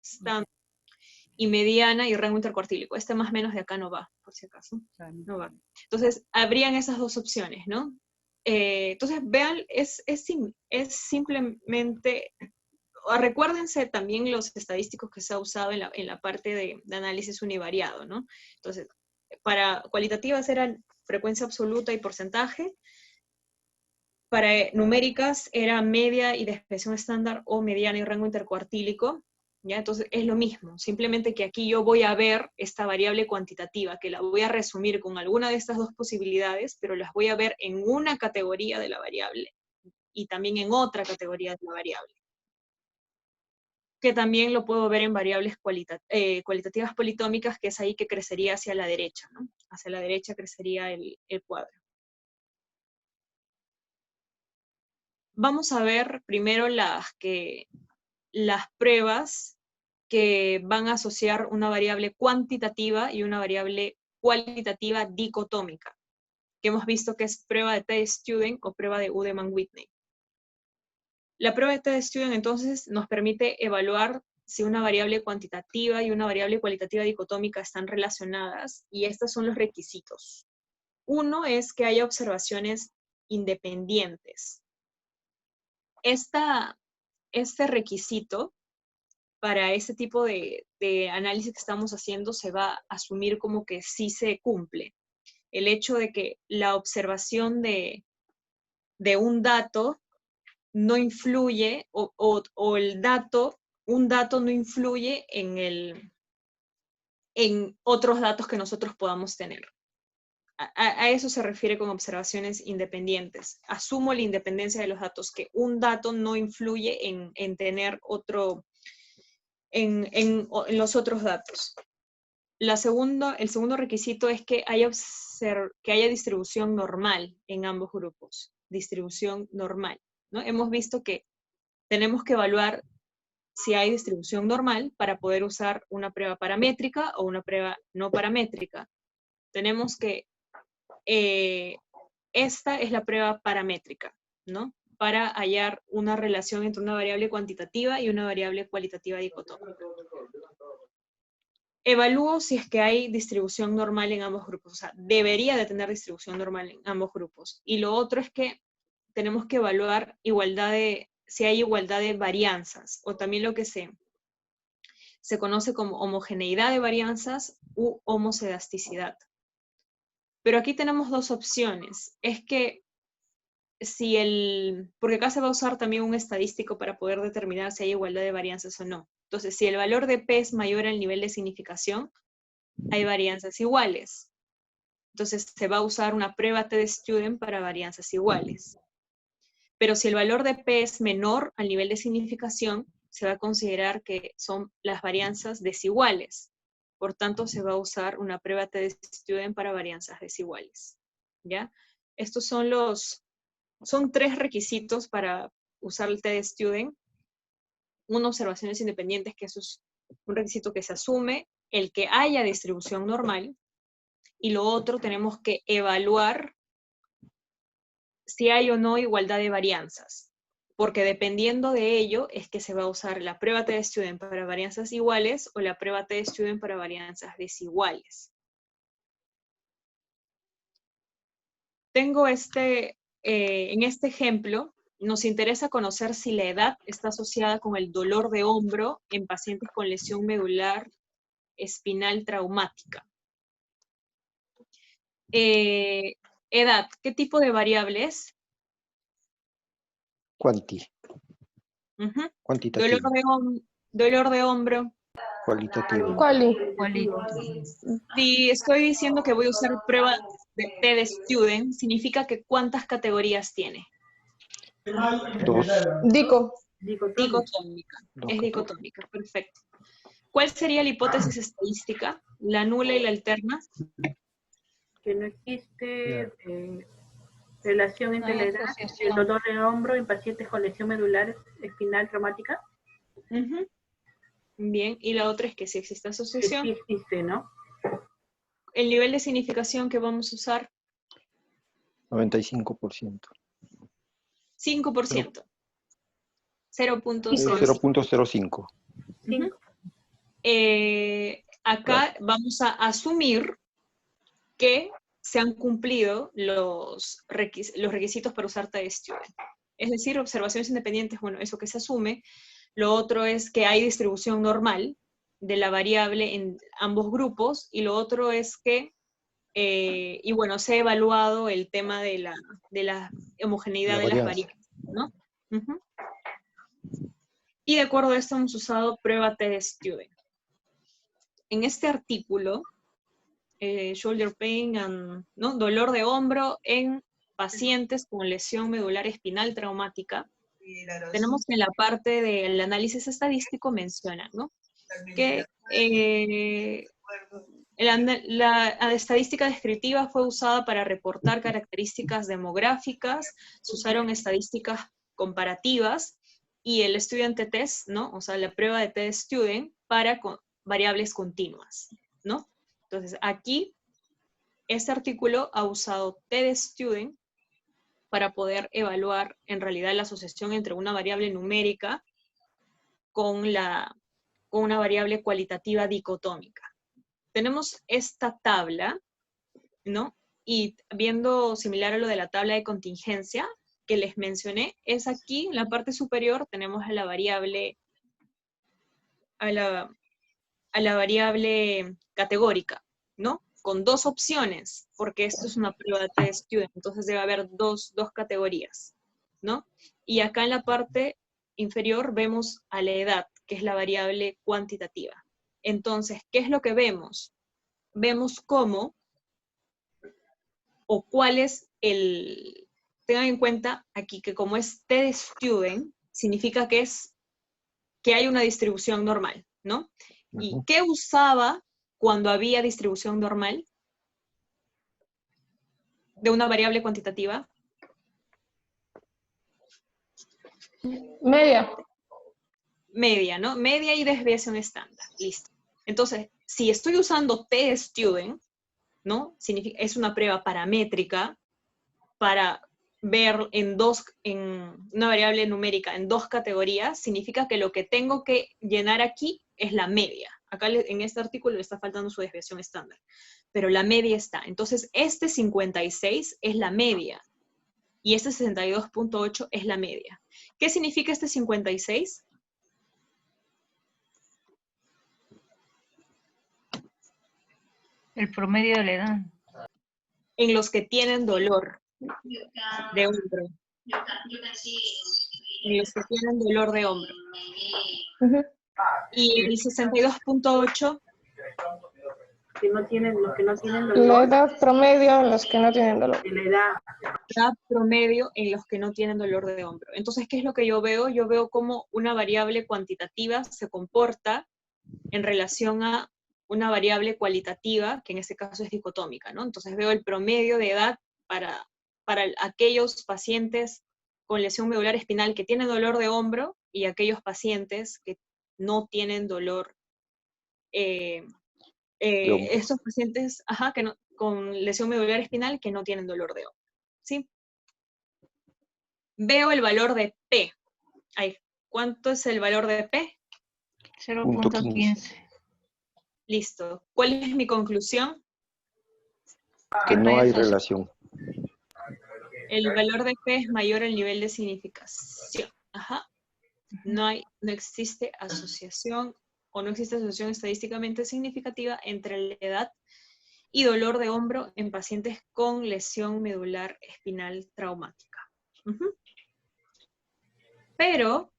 estándar y mediana y rango intercuartílico. Este más menos de acá no va, por si acaso. No va. Entonces, habrían esas dos opciones, ¿no? Entonces, vean, es simplemente... Recuérdense también los estadísticos que se ha usado en la parte de análisis univariado, ¿no? Entonces, para cualitativas eran frecuencia absoluta y porcentaje, para numéricas era media y desviación estándar o mediana y rango intercuartílico, ¿ya? Entonces es lo mismo, simplemente que aquí yo voy a ver esta variable cuantitativa, que la voy a resumir con alguna de estas dos posibilidades, pero las voy a ver en una categoría de la variable y también en otra categoría de la variable, que también lo puedo ver en variables cualitativas politómicas, que es ahí que crecería hacia la derecha, ¿no? Hacia la derecha crecería el cuadro. Vamos a ver primero las pruebas que van a asociar una variable cuantitativa y una variable cualitativa dicotómica, que hemos visto que es prueba de T-Student o prueba de Udemann-Whitney. La prueba de T-Student entonces nos permite evaluar si una variable cuantitativa y una variable cualitativa dicotómica están relacionadas, y estos son los requisitos. Uno es que haya observaciones independientes. Este requisito para ese tipo de análisis que estamos haciendo se va a asumir como que sí se cumple. El hecho de que la observación de un dato no influye, o un dato no influye en otros datos que nosotros podamos tener. A eso se refiere con observaciones independientes. Asumo la independencia de los datos, que un dato no influye en tener otro, en los otros datos. El segundo requisito es que haya distribución normal en ambos grupos. Distribución normal, ¿no? Hemos visto que tenemos que evaluar si hay distribución normal para poder usar una prueba paramétrica o una prueba no paramétrica. Tenemos que esta es la prueba paramétrica, ¿no? Para hallar una relación entre una variable cuantitativa y una variable cualitativa dicotómica. Evalúo si es que hay distribución normal en ambos grupos, o sea, debería de tener distribución normal en ambos grupos. Y lo otro es que tenemos que evaluar si hay igualdad de varianzas, o también lo que se conoce como homogeneidad de varianzas u homocedasticidad. Pero aquí tenemos dos opciones. Es que porque acá se va a usar también un estadístico para poder determinar si hay igualdad de varianzas o no. Entonces, si el valor de P es mayor al nivel de significación, hay varianzas iguales. Entonces, se va a usar una prueba T-Student para varianzas iguales. Pero si el valor de P es menor al nivel de significación, se va a considerar que son las varianzas desiguales. Por tanto, se va a usar una prueba T-Student para varianzas desiguales. ¿Ya? Estos son 3 requisitos para usar el T-Student. Una, observaciones independientes, que eso es un requisito que se asume, el que haya distribución normal, y lo otro, tenemos que evaluar si hay o no igualdad de varianzas, porque dependiendo de ello es que se va a usar la prueba T-Student para varianzas iguales o la prueba T-Student para varianzas desiguales. Tengo en este ejemplo, nos interesa conocer si la edad está asociada con el dolor de hombro en pacientes con lesión medular espinal traumática. Edad, ¿qué tipo de variable es? Cuantitativo. Dolor de hombro. Cualitativo. Si estoy diciendo que voy a usar prueba de T-Student, significa que ¿cuántas categorías tiene? 2. Dicotómica. Es dicotómica, perfecto. ¿Cuál sería la hipótesis estadística? ¿La nula y la alterna? Que no existe relación entre la edad y el dolor de hombro en pacientes con lesión medular espinal traumática. Bien, y la otra es que si existe asociación, Sí existe, ¿no? el nivel de significación que vamos a usar, 95%. 5%. 0.05. 0.05. Acá vamos a asumir que se han cumplido los requisitos para usar TestStudent. Es decir, observaciones independientes, bueno, eso que se asume. Lo otro es que hay distribución normal de la variable en ambos grupos, y lo otro es que, y bueno, se ha evaluado el tema de la homogeneidad de las variables, ¿no? Y de acuerdo a esto hemos usado prueba TestStudent. En este artículo, shoulder pain, ¿no? Dolor de hombro en pacientes con lesión medular espinal traumática, tenemos que en la parte del análisis estadístico menciona, ¿no? Que la estadística descriptiva fue usada para reportar características demográficas, se usaron estadísticas comparativas, y el estudiante test, ¿no? O sea, la prueba de TestStudent para variables continuas, ¿no? Entonces, aquí, este artículo ha usado TestStudent para poder evaluar en realidad la asociación entre una variable numérica con una variable cualitativa dicotómica. Tenemos esta tabla, ¿no? Y viendo similar a lo de la tabla de contingencia que les mencioné, es aquí, en la parte superior, tenemos a la variable, a la variable categórica, ¿no? Con dos opciones, porque esto es una prueba de TestStudent, entonces debe haber dos categorías, ¿no? Y acá en la parte inferior vemos a la edad, que es la variable cuantitativa. Entonces, ¿qué es lo que vemos? Vemos cómo o cuál es tengan en cuenta aquí que como es TestStudent, significa que hay una distribución normal, ¿no? ¿Y qué usaba cuando había distribución normal de una variable cuantitativa? Media. Media, ¿no? Media y desviación estándar. Listo. Entonces, si estoy usando TestStudent, ¿no? Es una prueba paramétrica para ver en una variable numérica en dos categorías, significa que lo que tengo que llenar aquí es la media. Acá en este artículo le está faltando su desviación estándar, pero la media está. Entonces, este 56 es la media, y este 62.8 es la media. ¿Qué significa este 56? El promedio de la edad. En los que tienen dolor de hombro. En los que tienen dolor de hombro. Y el 62.8. Los que no tienen dolor. La edad promedio en los que no tienen dolor. La edad promedio en los que no tienen dolor de hombro. Entonces, ¿qué es lo que yo veo? Yo veo cómo una variable cuantitativa se comporta en relación a una variable cualitativa, que en este caso es dicotómica, ¿no? Entonces veo el promedio de edad para aquellos pacientes con lesión medular espinal que tienen dolor de hombro, y aquellos pacientes que no tienen dolor, estos pacientes, con lesión medular espinal que no tienen dolor de hombro, ¿sí? Veo el valor de P. ¿Cuánto es el valor de P? 0.15. Listo. ¿Cuál es mi conclusión? Que no hay relación. El valor de P es mayor al nivel de significación. No existe asociación, o no existe asociación estadísticamente significativa entre la edad y dolor de hombro en pacientes con lesión medular espinal traumática. Pero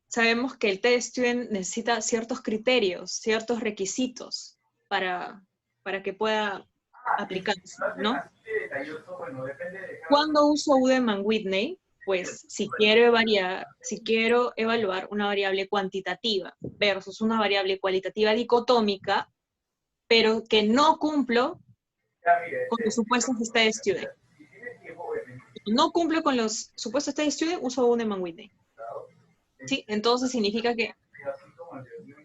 sabemos que el TestStudent necesita ciertos criterios, ciertos requisitos para que pueda aplicarse, ¿no? Cuando uso Udemann-Whitney, pues si quiero evaluar una variable cuantitativa versus una variable cualitativa dicotómica, pero que no cumplo con los supuestos de TestStudent. No cumplo con los supuestos de TestStudent, uso Udemann-Whitney. ¿Sí? Entonces significa que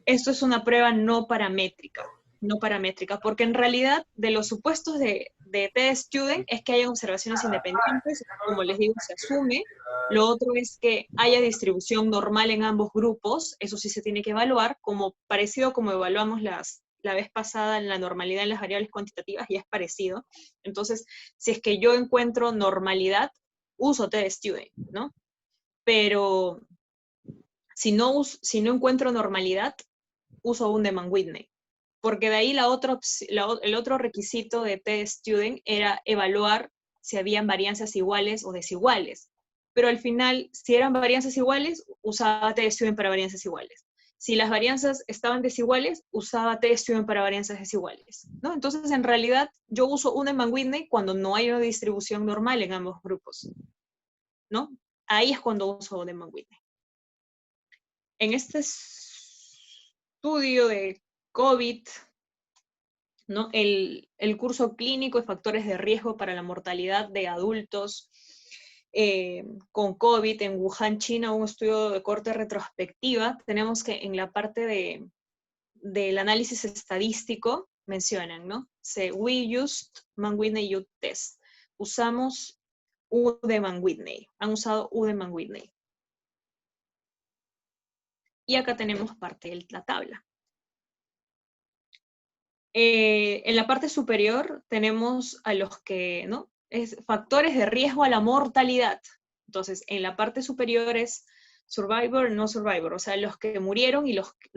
esto es una prueba no paramétrica, porque en realidad de los supuestos de T-Student es que hayan observaciones independientes, como les digo, se asume. Lo otro es que haya distribución normal en ambos grupos, eso sí se tiene que evaluar, parecido como evaluamos la vez pasada en la normalidad en las variables cuantitativas, y es parecido. Entonces, si es que yo encuentro normalidad, uso T-Student, ¿no? Pero si no encuentro normalidad, uso Undemann-Whitney. Porque de ahí el otro requisito de T-Student era evaluar si habían varianzas iguales o desiguales. Pero al final, si eran varianzas iguales, usaba T-Student para varianzas iguales. Si las varianzas estaban desiguales, usaba T-Student para varianzas desiguales, ¿no? Entonces, en realidad, yo uso Undemann-Whitney cuando no hay una distribución normal en ambos grupos, ¿no? Ahí es cuando uso Undemann-Whitney. En este estudio de COVID, ¿no? El curso clínico y factores de riesgo para la mortalidad de adultos con COVID en Wuhan, China, un estudio de corte retrospectiva. Tenemos que en la parte del análisis estadístico mencionan, ¿no? We used Mann-Whitney U-test. Usamos Undemann-Whitney. Han usado Undemann-Whitney. Y acá tenemos parte de la tabla. En la parte superior tenemos a los que, ¿no? Factores de riesgo a la mortalidad. Entonces, en la parte superior es survivor, no survivor, o sea, los que murieron y los que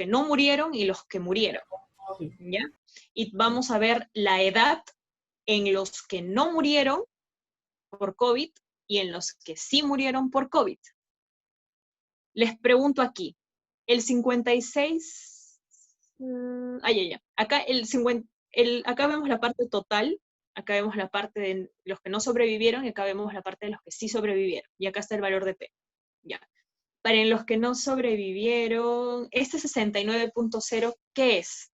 no murieron y los que murieron, ¿ya? Y vamos a ver la edad en los que no murieron por COVID y en los que sí murieron por COVID. Les pregunto aquí, el 56... Acá, acá vemos la parte total, acá vemos la parte de los que no sobrevivieron y acá vemos la parte de los que sí sobrevivieron. Y acá está el valor de P. Ya. Para los que no sobrevivieron, este 69.0, ¿qué es?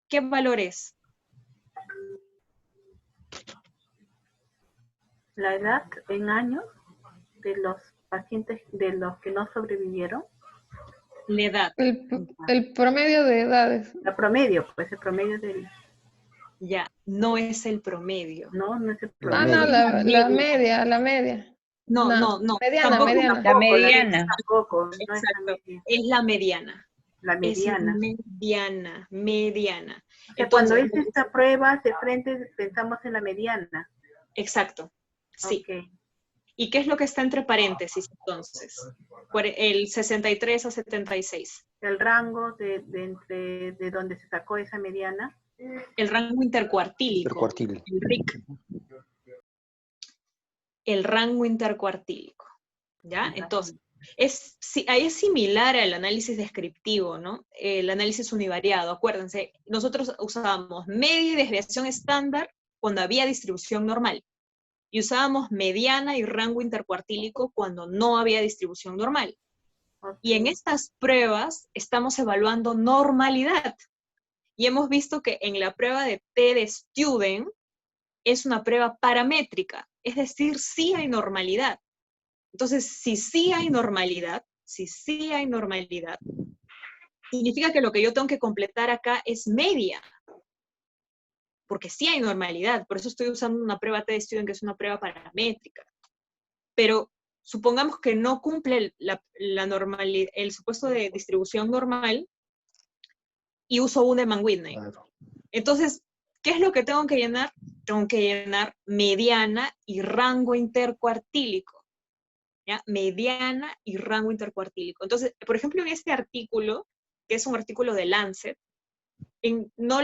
¿Qué valor es? La edad en años de los pacientes, de los que no sobrevivieron. La edad. El promedio de edades. El promedio, pues el promedio del... Ya, no es el promedio. No es el promedio. Ah, no, la media. No. Mediana, tampoco, mediana. La mediana. Tampoco, no exacto, es la es la mediana. mediana. La mediana. Es mediana. O sea, cuando hice esta prueba de frente pensamos en la mediana. Exacto, sí. Okay. ¿Y qué es lo que está entre paréntesis entonces? Por el 63 a 76. El rango de donde se sacó esa mediana. El rango intercuartílico. El RIC. El rango intercuartílico. ¿Ya? Entonces, ahí es similar al análisis descriptivo, ¿no? El análisis univariado. Acuérdense, nosotros usábamos media y desviación estándar cuando había distribución normal. Y usábamos mediana y rango intercuartílico cuando no había distribución normal. Okay. Y en estas pruebas estamos evaluando normalidad. Y hemos visto que en la prueba de T-Student es una prueba paramétrica, es decir, sí hay normalidad. Entonces, si sí hay normalidad, significa que lo que yo tengo que completar acá es media. Porque sí hay normalidad, por eso estoy usando una prueba T-Student que es una prueba paramétrica. Pero supongamos que no cumple el supuesto de distribución normal y uso Undemann-Whitney. Claro. Entonces, ¿qué es lo que tengo que llenar? Tengo que llenar mediana y rango intercuartílico. ¿Ya? Mediana y rango intercuartílico. Entonces, por ejemplo, en este artículo, que es un artículo de Lancet, no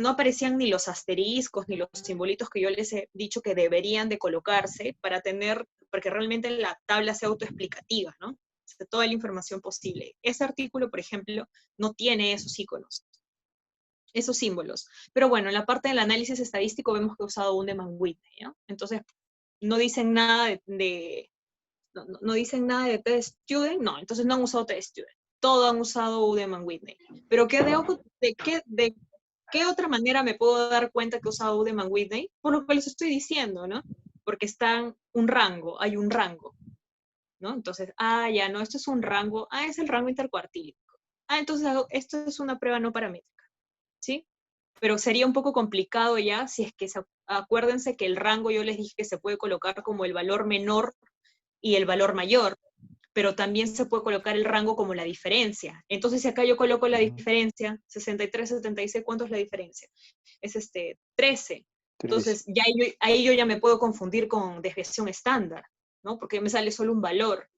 aparecían ni los asteriscos ni los simbolitos que yo les he dicho que deberían de colocarse para que realmente la tabla sea autoexplicativa, ¿no? O sea, toda la información posible. Ese artículo, por ejemplo, no tiene esos iconos, esos símbolos. Pero bueno, en la parte del análisis estadístico vemos que he usado Undemann-Whitney, ¿no? Entonces, no dicen nada no dicen nada de T-Student, no, entonces no han usado T-Student. Todo han usado Undemann-Whitney. Pero ¿de qué otra manera me puedo dar cuenta que he usado Undemann-Whitney? Por lo que les estoy diciendo, ¿no? Porque hay un rango, ¿no? Entonces, ya, no, esto es un rango, es el rango intercuartílico. Entonces esto es una prueba no paramétrica, ¿sí? Pero sería un poco complicado ya si es que, acuérdense que el rango yo les dije que se puede colocar como el valor menor y el valor mayor, pero también se puede colocar el rango como la diferencia. Entonces, si acá yo coloco la diferencia, 63, 76, ¿cuánto es la diferencia? Es 13. Entonces, ya ahí yo ya me puedo confundir con desviación estándar, ¿no? Porque me sale solo un valor.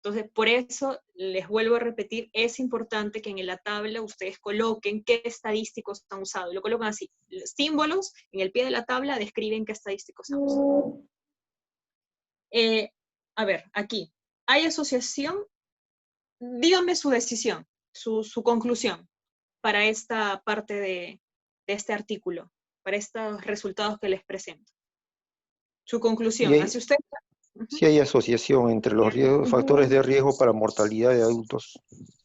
Entonces, por eso, les vuelvo a repetir, es importante que en la tabla ustedes coloquen qué estadísticos están usados. Lo colocan así, los símbolos en el pie de la tabla describen qué estadísticos han usado. A ver, aquí, ¿hay asociación? Díganme su decisión, su conclusión para esta parte de este artículo, para estos resultados que les presento. Su conclusión, hacia usted. Sí hay asociación entre los factores de riesgo para mortalidad de adultos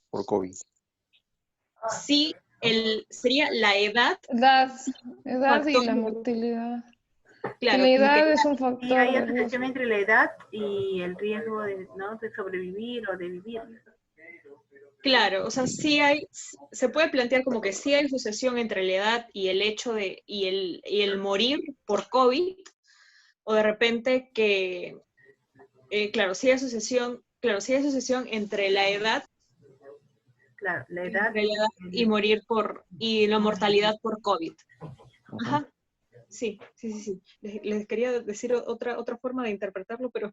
por COVID. Sí, sería la edad. Edad y la mortalidad. Claro, la edad es un factor. Sí, hay asociación entre la edad y el riesgo de sobrevivir o de vivir. Claro, o sea, se puede plantear como que sí hay asociación entre la edad y el hecho de, y el morir por COVID, o de repente que, claro, sí hay asociación entre la edad, la edad y morir y la mortalidad por COVID. Ajá. Sí. Les quería decir otra forma de interpretarlo, pero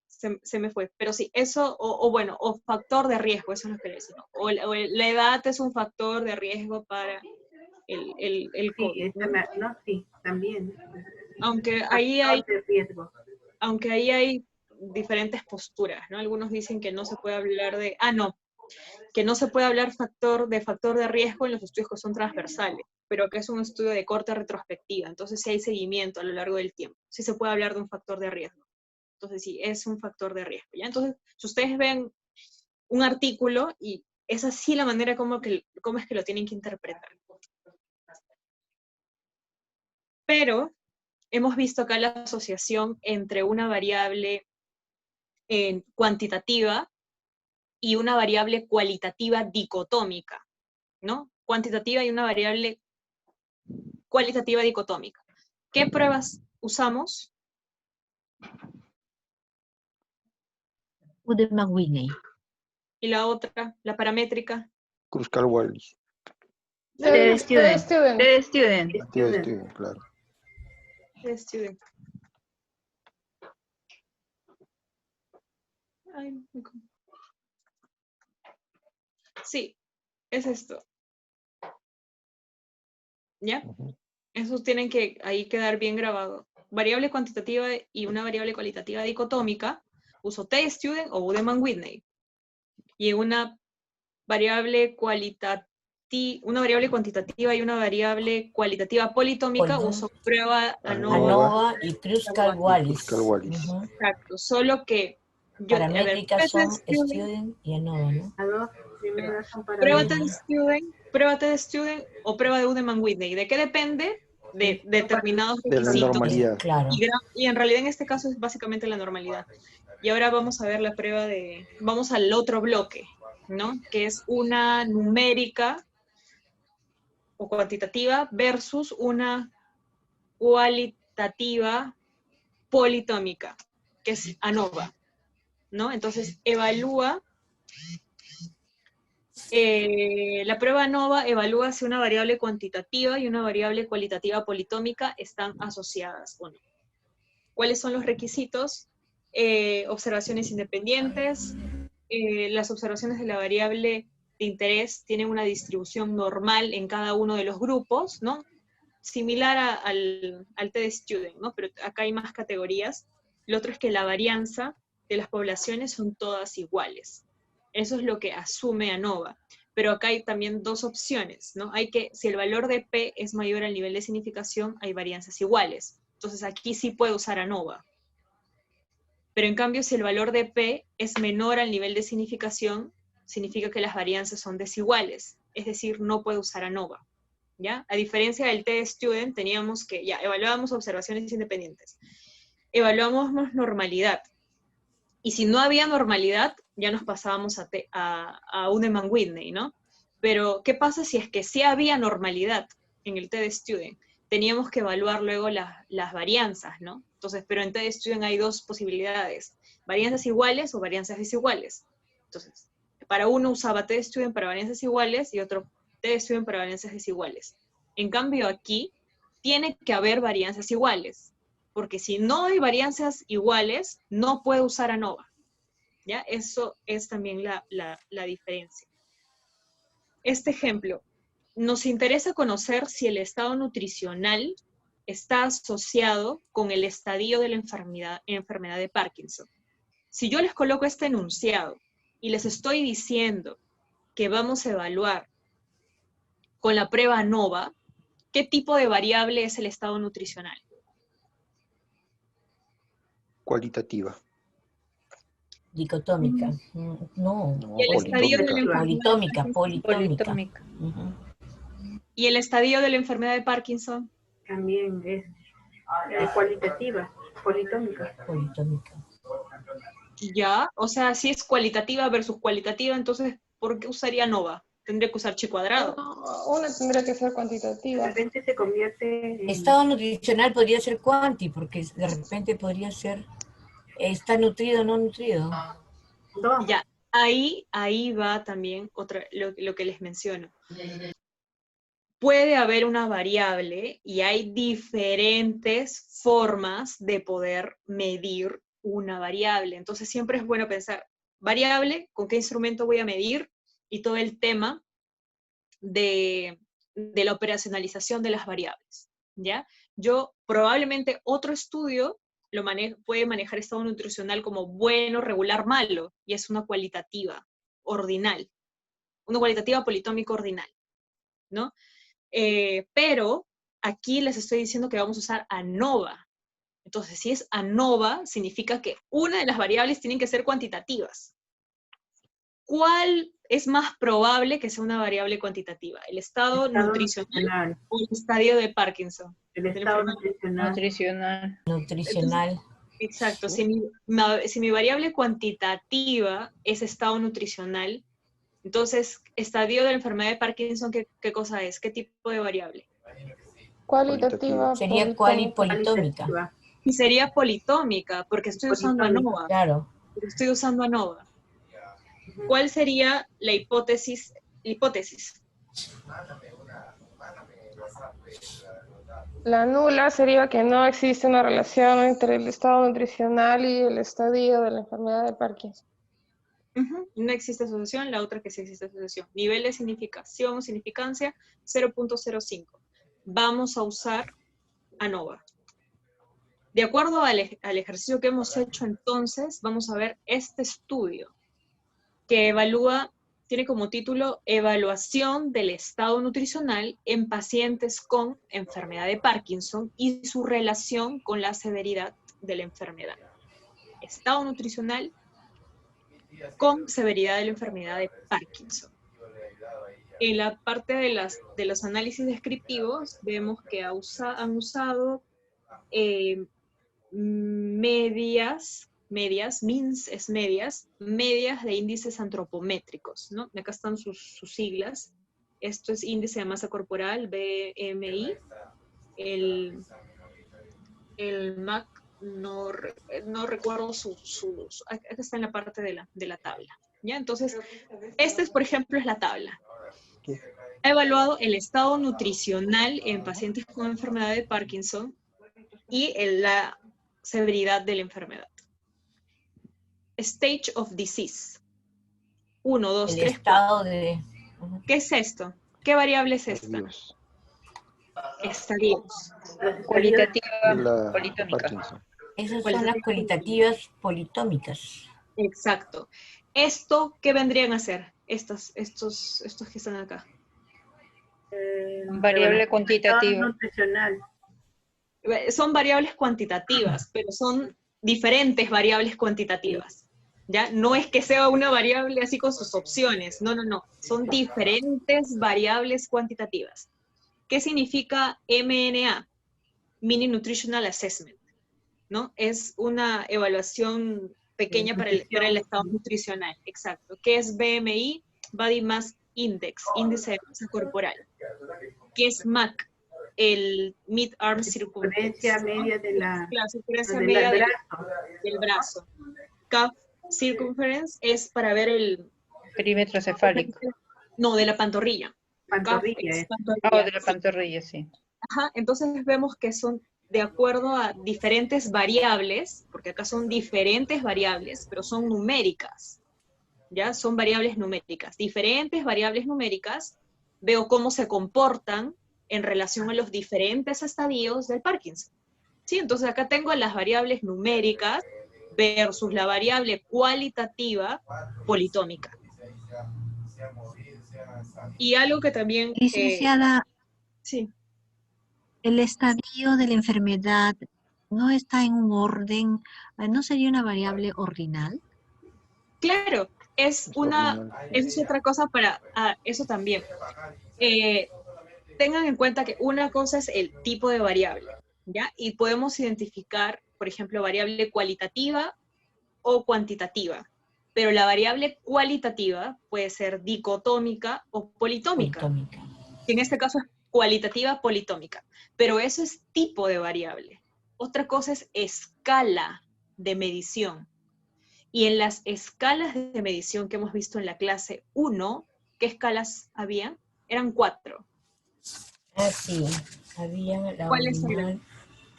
se me fue. Pero sí, eso, o factor de riesgo, eso no quería decir, ¿no? O la edad es un factor de riesgo para el COVID. ¿no? Sí, también. Aunque ahí hay diferentes posturas, ¿no? Algunos dicen que no se puede hablar que no se puede hablar de factor de riesgo en los estudios que son transversales, pero que es un estudio de corte retrospectiva, entonces sí hay seguimiento a lo largo del tiempo, sí se puede hablar de un factor de riesgo, entonces sí, es un factor de riesgo, ¿ya? Entonces, si ustedes ven un artículo, y es así la manera como es que lo tienen que interpretar. Pero hemos visto acá la asociación entre una variable cuantitativa y una variable cualitativa dicotómica, ¿no? Cuantitativa y una variable cualitativa dicotómica. ¿Qué pruebas usamos? Wiedemann-Whitney. Y la otra, la paramétrica. Kruskal-Wallis. Student, claro. Student. Sí, es esto. ¿Ya? Eso tienen que ahí quedar bien grabado. Variable cuantitativa y una variable cualitativa dicotómica, uso T-Student o Wiedemann-Whitney. Y una variable cuantitativa y una variable cualitativa politómica, uso prueba ANOVA y Kruskal-Wallis. Exacto, solo que paramétricas son Student y ANOVA, ¿no? Prueba T-Student o prueba de Wiedemann-Whitney. ¿De qué depende? De determinados requisitos. De la normalidad. Claro. Y en realidad en este caso es básicamente la normalidad. Y ahora vamos a ver la prueba vamos al otro bloque, ¿no? Que es una numérica o cuantitativa versus una cualitativa politómica, que es ANOVA, ¿no? Entonces, la prueba ANOVA evalúa si una variable cuantitativa y una variable cualitativa politómica están asociadas o no. ¿Cuáles son los requisitos? Observaciones independientes. Las observaciones de la variable de interés tienen una distribución normal en cada uno de los grupos, ¿no? Similar al T-Student, ¿no? Pero acá hay más categorías. Lo otro es que la varianza de las poblaciones son todas iguales. Eso es lo que asume ANOVA. Pero acá hay también dos opciones, ¿no? Si el valor de P es mayor al nivel de significación, hay varianzas iguales. Entonces aquí sí puedo usar ANOVA. Pero en cambio, si el valor de P es menor al nivel de significación, significa que las varianzas son desiguales. Es decir, no puedo usar ANOVA. ¿Ya? A diferencia del T-Student, teníamos que, evaluábamos observaciones independientes. Evaluábamos normalidad. Y si no había normalidad, ya nos pasábamos a Uneman-Whitney, ¿no? Pero, ¿qué pasa si es que sí había normalidad en el TD-Student? Teníamos que evaluar luego las varianzas, ¿no? Entonces, pero en TD-Student hay dos posibilidades, varianzas iguales o varianzas desiguales. Entonces, para uno usaba TD-Student para varianzas iguales y otro TD-Student para varianzas desiguales. En cambio, aquí tiene que haber varianzas iguales, porque si no hay varianzas iguales, no puedo usar ANOVA. ¿Ya? Eso es también la diferencia. Este ejemplo, nos interesa conocer si el estado nutricional está asociado con el estadio de la enfermedad de Parkinson. Si yo les coloco este enunciado y les estoy diciendo que vamos a evaluar con la prueba ANOVA, ¿qué tipo de variable es el estado nutricional? Cualitativa. Dicotómica. No. ¿Y el estadio de la enfermedad politómica. ¿Y el estadio de la enfermedad de Parkinson? También es cualitativa, politómica. Ya, o sea, si es cualitativa versus cualitativa, entonces, ¿por qué usaría ANOVA? Tendría que usar chi cuadrado. No, una tendría que ser cuantitativa. De repente se convierte en... Estado nutricional podría ser cuanti, porque de repente podría ser está nutrido o no nutrido. No. Ya, ahí va también lo que les menciono. Puede haber una variable y hay diferentes formas de poder medir una variable. Entonces siempre es bueno pensar, variable, ¿con qué instrumento voy a medir? Y todo el tema de la operacionalización de las variables, ¿ya? Yo probablemente otro estudio puede manejar estado nutricional como bueno, regular, malo, y es una cualitativa ordinal, una cualitativa politómica ordinal, ¿no? Pero aquí les estoy diciendo que vamos a usar ANOVA. Entonces, si es ANOVA, significa que una de las variables tienen que ser cuantitativas. ¿Cuál es más probable que sea una variable cuantitativa? ¿El estado nutricional o el estadio de Parkinson? El estado Nutricional. Exacto. Si mi variable cuantitativa es estado nutricional, entonces, estadio de la enfermedad de Parkinson, ¿qué cosa es? ¿Qué tipo de variable? Cualitativa. Sería politómica. Y sería politómica, porque estoy usando ANOVA. Claro. Estoy usando ANOVA. ¿Cuál sería la hipótesis? La nula sería que no existe una relación entre el estado nutricional y el estadio de la enfermedad de Parkinson. No existe asociación, la otra que sí existe asociación. Nivel de significación o significancia, 0.05. Vamos a usar ANOVA. De acuerdo al ejercicio que hemos hecho entonces, vamos a ver este estudio que tiene como título Evaluación del estado nutricional en pacientes con enfermedad de Parkinson y su relación con la severidad de la enfermedad. Estado nutricional con severidad de la enfermedad de Parkinson. En la parte de los análisis descriptivos, vemos que han usado medias, means es medias de índices antropométricos, ¿no? Acá están sus siglas. Esto es índice de masa corporal, BMI. El MAC, no recuerdo acá está en la parte de la tabla, ¿ya? Entonces, por ejemplo, es la tabla. Ha evaluado el estado nutricional en pacientes con enfermedad de Parkinson y la severidad de la enfermedad. Stage of disease. 1, 2, 3, 4. ¿Qué es esto? ¿Qué variable es esta? Estadios. Cualitativa, politómica. Esas son las cualitativas politómicas. Exacto. ¿Esto qué vendrían a ser? Estos que están acá. Variable cuantitativa. Son variables cuantitativas, pero son diferentes variables cuantitativas. ¿Ya? No es que sea una variable así con sus opciones, no. Son diferentes variables cuantitativas. ¿Qué significa MNA? Mini Nutritional Assessment, ¿no? Es una evaluación pequeña para el estado nutricional, exacto, que es BMI, Body Mass Index, índice de masa corporal, que es MAC, el Mid-Arm Circumference. Circunferencia media de la, la circunferencia media del brazo. Calf Circumference es para ver el perímetro cefálico. No, de la pantorrilla. Pantorrilla. De la pantorrilla, sí. Ajá, entonces vemos que son de acuerdo a diferentes variables, porque acá son diferentes variables, pero son numéricas, ¿ya? Son variables numéricas. Diferentes variables numéricas, veo cómo se comportan en relación a los diferentes estadios del Parkinson. ¿Sí? Entonces acá tengo las variables numéricas versus la variable cualitativa politómica. Y algo que también... Licenciada, sí. El estadio de la enfermedad no está en un orden, ¿no sería una variable ordinal? Claro, es otra cosa para eso también. Tengan en cuenta que una cosa es el tipo de variable, ¿ya? Y podemos identificar, por ejemplo, variable cualitativa o cuantitativa. Pero la variable cualitativa puede ser dicotómica o politómica. Que en este caso es cualitativa politómica. Pero eso es tipo de variable. Otra cosa es escala de medición. Y en las escalas de medición que hemos visto en la clase 1, ¿qué escalas habían? Eran 4. Ah, sí. Había la ¿Cuáles eran?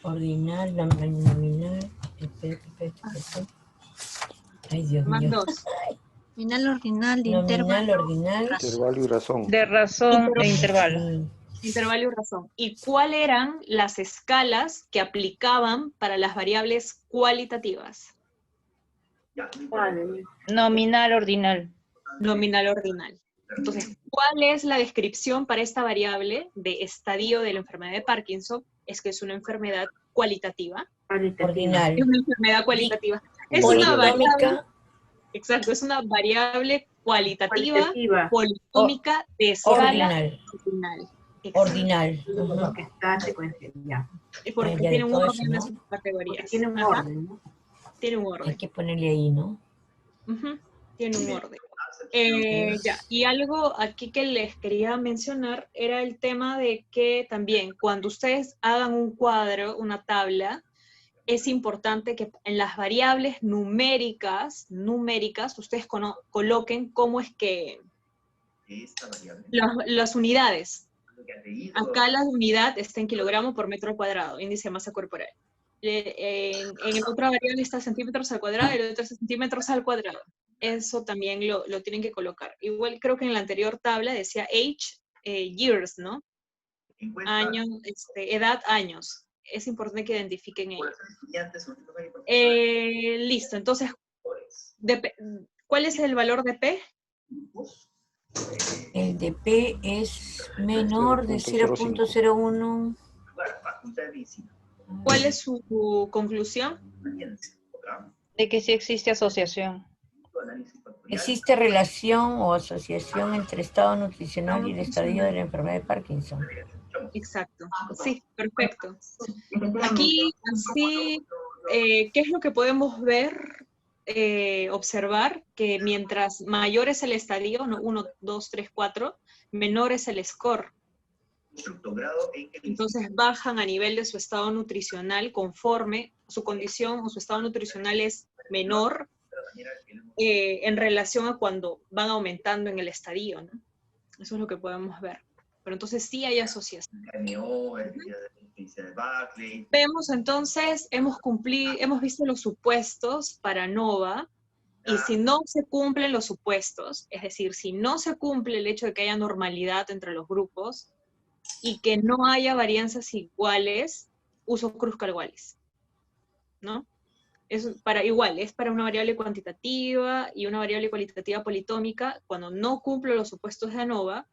Ordinal, la nominal, ay, Dios Más mío. 2. Nominal, ordinal, Nominal, intervalo. ordinal. Intervalo y razón. De razón e intervalo. Intervalo y razón. ¿Y cuáles eran las escalas que aplicaban para las variables cualitativas? Nominal, ordinal. Nominal, ordinal. Entonces, ¿cuál es la descripción para esta variable de estadio de la enfermedad de Parkinson? Es que es una enfermedad cualitativa. Ordinal. Es una enfermedad cualitativa. Es una variable, exacto, es una variable cualitativa. Politómica de escala ordinal. Ordinal. Porque está secuencial, ya. Porque tiene un orden de sus categorías. Tiene un orden, ¿no? Tiene un orden. Hay que ponerle ahí, ¿no? Tiene un orden. Ya. Y algo aquí que les quería mencionar era el tema de que también cuando ustedes hagan un cuadro, una tabla, es importante que en las variables numéricas, ustedes coloquen cómo es que las unidades. Acá la unidad está en kilogramo por metro cuadrado, índice de masa corporal. En la otra variable está centímetros al cuadrado y el otro es centímetros al cuadrado. Eso también lo tienen que colocar. Igual creo que en la anterior tabla decía age, years, ¿no? Años, edad, años. Es importante que identifiquen ello. Listo, entonces, ¿cuál es el valor de P? El de P es menor de 0.01. ¿Cuál es su conclusión? De que sí existe asociación. ¿Existe relación o asociación entre estado nutricional y el estadio de la enfermedad de Parkinson? Exacto, sí, perfecto. Aquí, así, ¿qué es lo que podemos ver, observar? Que mientras mayor es el estadio, 1, 2, 3, 4, menor es el score. Entonces bajan a nivel de su estado nutricional conforme su condición o su estado nutricional es menor en relación a cuando van aumentando en el estadio, ¿no? Eso es lo que podemos ver. Pero entonces sí hay asociación. Vemos entonces, hemos visto los supuestos para NOVA, y si no se cumplen los supuestos, es decir, si no se cumple el hecho de que haya normalidad entre los grupos, y que no haya varianzas iguales, uso Kruskal-Wallis, ¿no? Es para una variable cuantitativa y una variable cualitativa politómica cuando no cumplo los supuestos de ANOVA.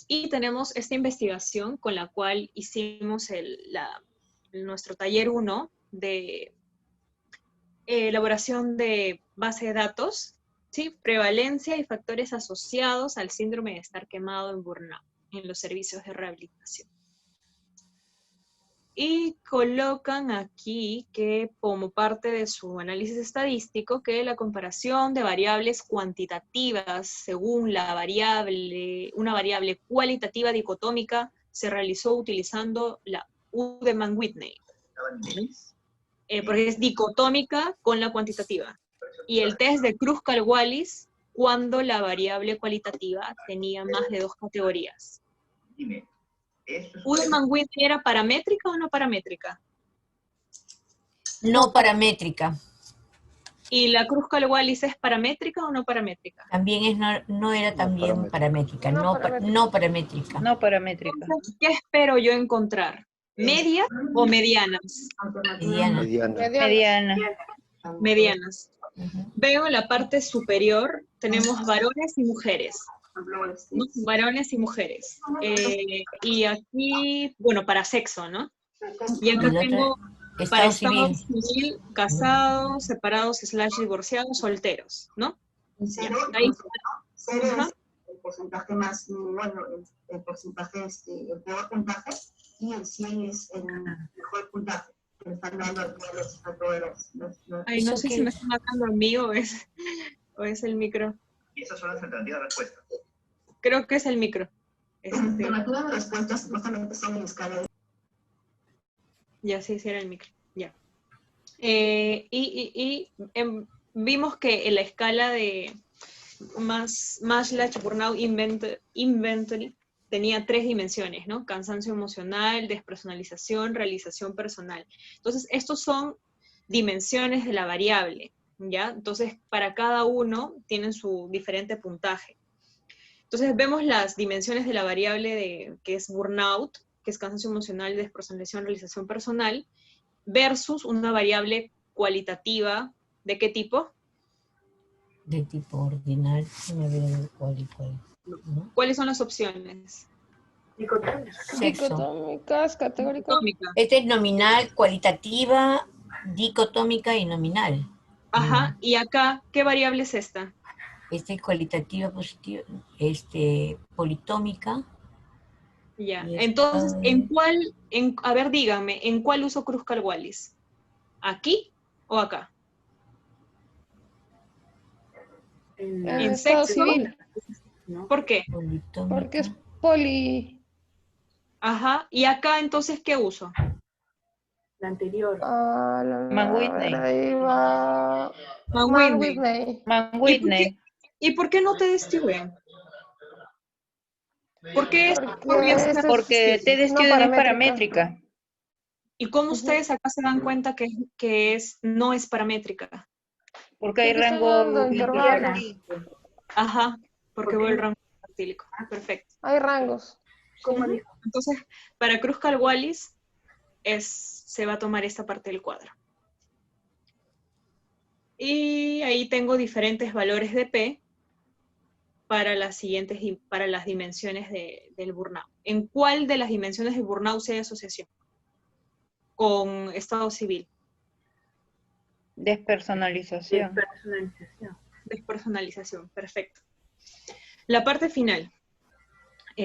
Y tenemos esta investigación con la cual hicimos nuestro taller 1 de elaboración de base de datos, ¿sí? Prevalencia y factores asociados al síndrome de estar quemado en burnout en los servicios de rehabilitación. Y colocan aquí que como parte de su análisis estadístico que la comparación de variables cuantitativas según una variable cualitativa dicotómica se realizó utilizando la Udeman-Whitney. Porque es dicotómica con la cuantitativa. Y el test de Kruskal-Wallis cuando la variable cualitativa tenía más de 2 categorías. Dime. ¿Udeman-Whitney era paramétrica o no paramétrica? No paramétrica. ¿Y la Kruskal-Wallis es paramétrica o no paramétrica? También es, no era también paramétrica, no paramétrica. No paramétrica. Entonces, ¿qué espero yo encontrar? ¿Media o medianas? Mediana. Medianas. Veo en la parte superior, tenemos varones y mujeres. ¿No? Varones y mujeres. Y aquí, bueno, para sexo, ¿no? Y acá tengo para estado civil, casados, separados, divorciados, solteros, ¿no? Ahí. El porcentaje más, bueno, el porcentaje, el peor puntaje, y el 100 es el mejor puntaje. Están dando a todos los... Ay, no sé si me están matando a mí o es el micro. Y esas son las alternativas de respuesta. Creo que es el micro. Las alternativas de respuestas supuestamente son en escala. Ya, sí, era el micro. Ya. Vimos que en la escala de Maslach-Burnout Inventory tenía 3 dimensiones, ¿no? Cansancio emocional, despersonalización, realización personal. Entonces, estos son dimensiones de la variable, ¿ya? Entonces, para cada uno tienen su diferente puntaje. Entonces, vemos las dimensiones de la variable que es burnout, que es cansancio emocional, despersonalización, realización personal, versus una variable cualitativa, ¿de qué tipo? De tipo ordinal, ¿no? ¿Cuáles son las opciones? Dicotómicas, categóricas. Esta es nominal, cualitativa, dicotómica y nominal. Ajá, y acá, ¿qué variable es esta? Esta es cualitativa, positiva, politómica. Ya, entonces, a ver, díganme, ¿en cuál uso Kruskal-Wallis? ¿Aquí o acá? En sexo. Civil. ¿Por qué? Porque es poli... Ajá, ¿y acá entonces qué uso? La anterior. Man-Whitney. Man-Whitney. Man-Whitney. ¿Y por qué no te Stewart? ¿Por qué Porque TD no es paramétrica. ¿Y cómo ustedes acá se dan cuenta que no es paramétrica? Porque hay rango intervalo. Ajá, porque veo el rango cuantílico. Perfecto. Hay rangos. ¿Cómo dijo? Entonces, para Kruskal-Wallis se va a tomar esta parte del cuadro. Y ahí tengo diferentes valores de P para las dimensiones del burnout. ¿En cuál de las dimensiones del burnout se hay asociación? Con estado civil. Despersonalización. Despersonalización, perfecto. La parte final.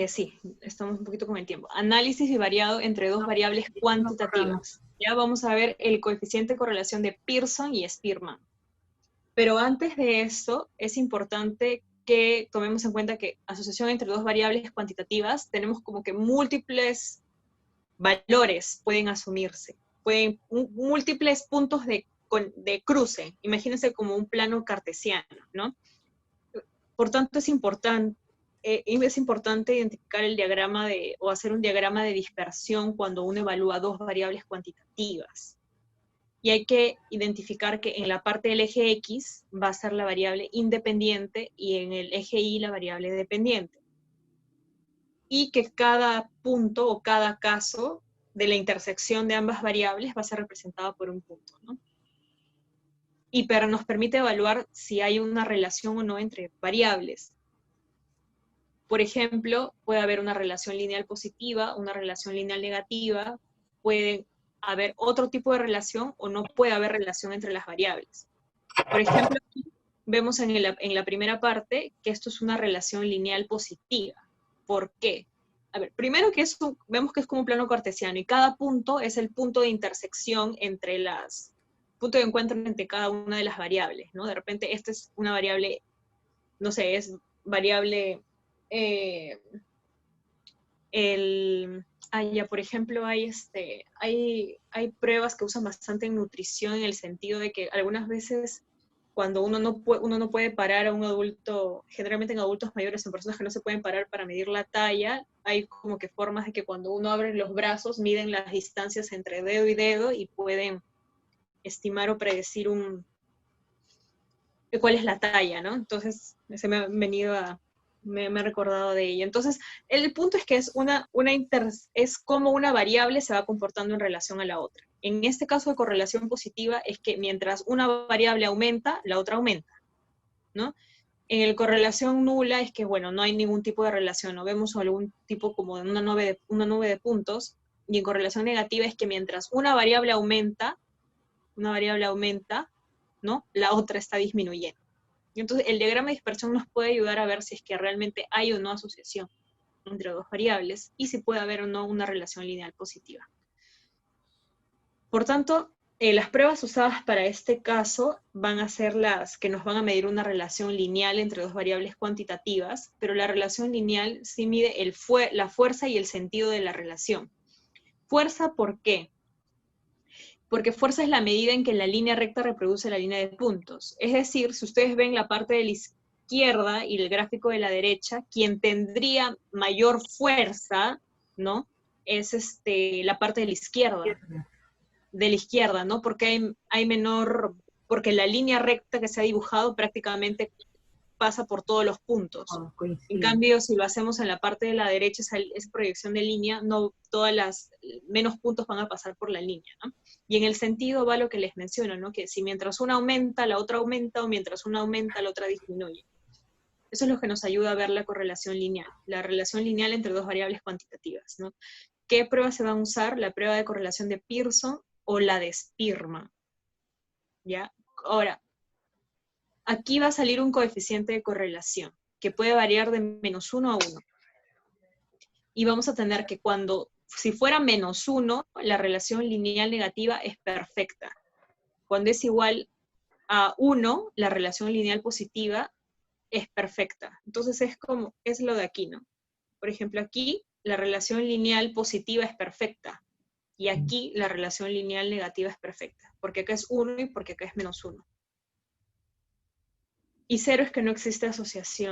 Sí, estamos un poquito con el tiempo. Análisis bivariado entre 2 variables cuantitativas. Ya vamos a ver el coeficiente de correlación de Pearson y Spearman. Pero antes de esto, es importante que tomemos en cuenta que asociación entre 2 variables cuantitativas, tenemos como que múltiples valores pueden asumirse. Múltiples puntos de cruce. Imagínense como un plano cartesiano, ¿no? Por tanto, es importante identificar el diagrama o hacer un diagrama de dispersión cuando uno evalúa 2 variables cuantitativas. Y hay que identificar que en la parte del eje X va a ser la variable independiente y en el eje Y la variable dependiente. Y que cada punto o cada caso de la intersección de ambas variables va a ser representada por un punto, ¿no? Y nos permite evaluar si hay una relación o no entre variables. Por ejemplo, puede haber una relación lineal positiva, una relación lineal negativa, puede haber otro tipo de relación o no puede haber relación entre las variables. Por ejemplo, aquí vemos en la primera parte que esto es una relación lineal positiva. ¿Por qué? A ver, primero que vemos que es como un plano cartesiano y cada punto es el punto de intersección entre punto de encuentro entre cada una de las variables, ¿no? De repente esta es una variable, no sé, es variable, por ejemplo, hay pruebas que usan bastante en nutrición en el sentido de que algunas veces cuando uno no puede parar a un adulto, generalmente en adultos mayores, en personas que no se pueden parar para medir la talla, hay como que formas de que cuando uno abre los brazos miden las distancias entre dedo y dedo y pueden estimar o predecir cuál es la talla, ¿no? Entonces, se me ha me he recordado de ella. Entonces, el punto es que es es como una variable se va comportando en relación a la otra. En este caso de correlación positiva es que mientras una variable aumenta, la otra aumenta, ¿no? En el correlación nula es que, bueno, no hay ningún tipo de relación, no vemos algún tipo como de una nube de puntos, y en correlación negativa es que mientras una variable aumenta, ¿no? La otra está disminuyendo. Y entonces el diagrama de dispersión nos puede ayudar a ver si es que realmente hay o no asociación entre dos variables y si puede haber o no una relación lineal positiva. Por tanto, las pruebas usadas para este caso van a ser las que nos van a medir una relación lineal entre dos variables cuantitativas, pero la relación lineal sí mide la fuerza y el sentido de la relación. ¿Fuerza por qué? Porque fuerza es la medida en que la línea recta reproduce la línea de puntos. Es decir, si ustedes ven la parte de la izquierda y el gráfico de la derecha, quien tendría mayor fuerza, ¿no? Es la parte de la izquierda, ¿no? Porque porque la línea recta que se ha dibujado prácticamente pasa por todos los puntos. En cambio, si lo hacemos en la parte de la derecha, esa proyección de línea, no menos puntos van a pasar por la línea, ¿no? Y en el sentido va lo que les menciono, ¿no? Que si mientras una aumenta, la otra aumenta, o mientras una aumenta, la otra disminuye. Eso es lo que nos ayuda a ver la correlación lineal, la relación lineal entre dos variables cuantitativas, ¿no? ¿Qué pruebas se van a usar? La prueba de correlación de Pearson o la de Spearman, ¿ya? Ahora, aquí va a salir un coeficiente de correlación, que puede variar de -1 a 1. Y vamos a tener que si fuera -1, la relación lineal negativa es perfecta. Cuando es igual a 1, la relación lineal positiva es perfecta. Entonces es lo de aquí, ¿no? Por ejemplo, aquí la relación lineal positiva es perfecta. Y aquí la relación lineal negativa es perfecta. Porque acá es 1 y porque acá es -1. Y 0 es que no existe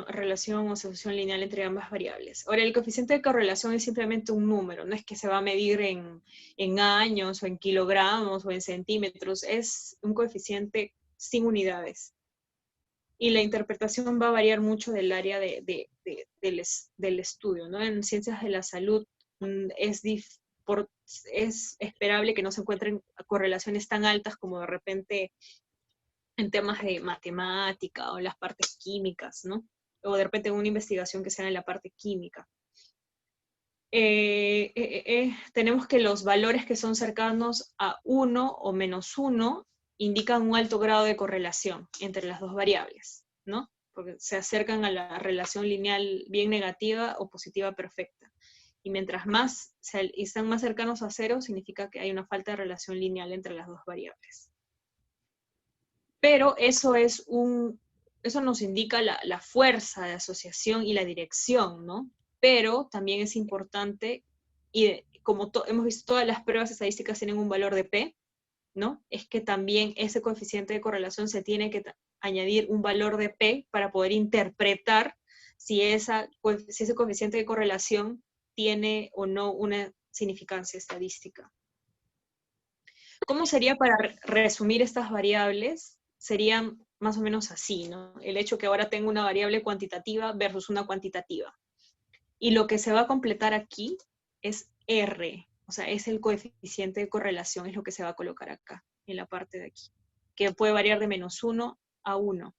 relación o asociación lineal entre ambas variables. Ahora, el coeficiente de correlación es simplemente un número, no es que se va a medir en años, o en kilogramos, o en centímetros, es un coeficiente sin unidades. Y la interpretación va a variar mucho del área del estudio, ¿no? En ciencias de la salud es esperable que no se encuentren correlaciones tan altas como de repente en temas de matemática o en las partes químicas, ¿no? O de repente una investigación que sea en la parte química. Tenemos que los valores que son cercanos a 1 o -1 indican un alto grado de correlación entre las dos variables, ¿no? Porque se acercan a la relación lineal bien negativa o positiva perfecta. Y mientras están más cercanos a 0, significa que hay una falta de relación lineal entre las dos variables. Pero eso nos indica la fuerza de asociación y la dirección, ¿no? Pero también es importante, y como hemos visto, todas las pruebas estadísticas tienen un valor de P, ¿no? Es que también ese coeficiente de correlación se tiene que añadir un valor de P para poder interpretar si ese coeficiente de correlación tiene o no una significancia estadística. ¿Cómo sería para resumir estas variables? Serían más o menos así, ¿no? El hecho que ahora tengo una variable cuantitativa versus una cuantitativa. Y lo que se va a completar aquí es R, o sea, es el coeficiente de correlación, es lo que se va a colocar acá, en la parte de aquí, que puede variar de -1 a 1.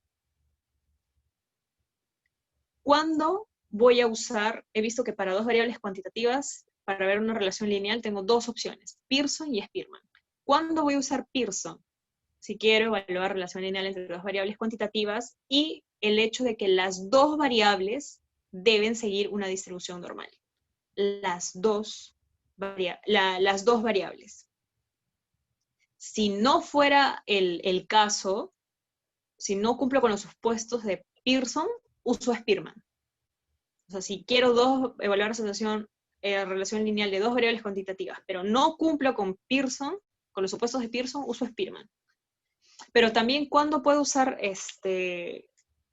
¿Cuándo voy a usar? He visto que para dos variables cuantitativas, para ver una relación lineal, tengo dos opciones, Pearson y Spearman. ¿Cuándo voy a usar Pearson? Si quiero evaluar relación lineal entre dos variables cuantitativas y el hecho de que las dos variables deben seguir una distribución normal. las dos variables. Si no fuera el caso, si no cumplo con los supuestos de Pearson, uso Spearman. O sea, si quiero evaluar asociación, relación lineal de dos variables cuantitativas, pero no cumplo con Pearson, con los supuestos de Pearson, uso Spearman. Pero también, ¿cuándo puedo usar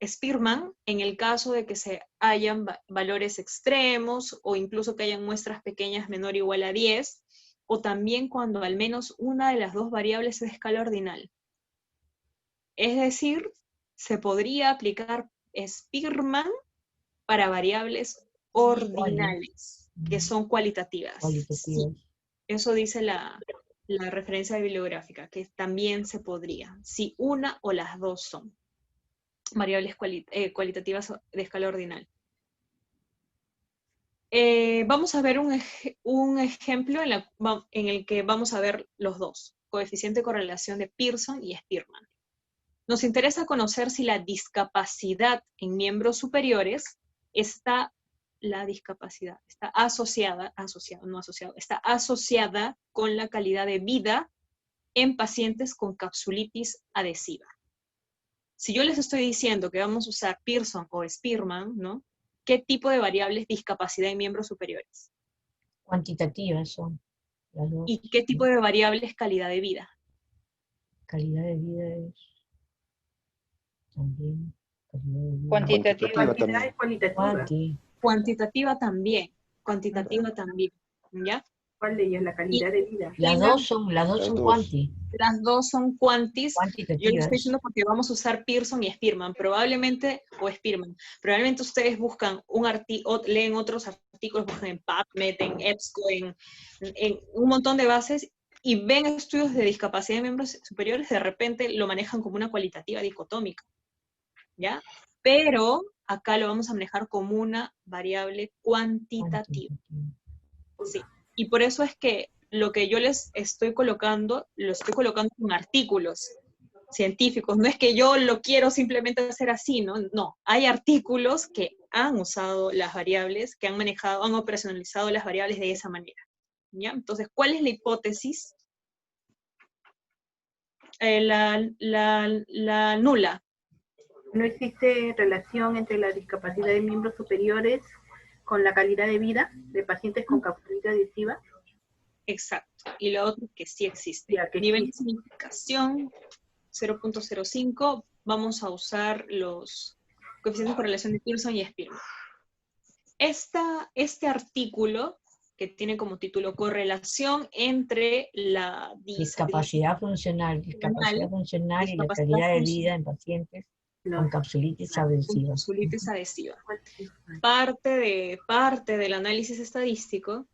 Spearman? En el caso de que se hayan valores extremos, o incluso que hayan muestras pequeñas menor o igual a 10, o también cuando al menos una de las dos variables es de escala ordinal. Es decir, se podría aplicar Spearman para variables ordinales, que son cualitativas. Sí, eso dice la referencia bibliográfica, que también se podría, si una o las dos son variables cualitativas de escala ordinal. Vamos a ver un ejemplo en el que vamos a ver los dos, coeficiente de correlación de Pearson y Spearman. Nos interesa conocer si la discapacidad en miembros superiores está asociada con la calidad de vida en pacientes con capsulitis adhesiva. Si yo les estoy diciendo que vamos a usar Pearson o Spearman, ¿no? ¿Qué tipo de variables discapacidad en miembros superiores? Cuantitativas son las dos. ¿Y qué tipo de variables calidad de vida? Calidad de vida es también Cuantitativa. Cuantitativa también. Cuantitativa también. ¿Ya? ¿Cuál de ellas? La calidad de vida. Las dos son cuanti. Las dos son cuantis. Cuantitativas. Yo lo estoy diciendo porque vamos a usar Pearson y Spearman. Probablemente ustedes buscan leen otros artículos, buscan en PubMed, en EBSCO, en un montón de bases, y ven estudios de discapacidad de miembros superiores, de repente lo manejan como una cualitativa dicotómica, ¿ya? Pero acá lo vamos a manejar como una variable cuantitativa. Sí. Y por eso es que lo que yo les estoy colocando, lo estoy colocando en artículos científicos. No es que yo lo quiero simplemente hacer así, ¿no? No, hay artículos que han usado las variables, que han manejado, han operacionalizado las variables de esa manera, ¿ya? Entonces, ¿cuál es la hipótesis? La nula. No existe relación entre la discapacidad de miembros superiores con la calidad de vida de pacientes con capsulitis adhesiva. Exacto. Y lo otro que sí existe. Nivel de significación 0.05, vamos a usar los coeficientes de correlación de Pearson y Spearman. Este artículo, que tiene como título Correlación entre la discapacidad funcional y la calidad de vida en pacientes con capsulitis adhesiva. Parte del análisis estadístico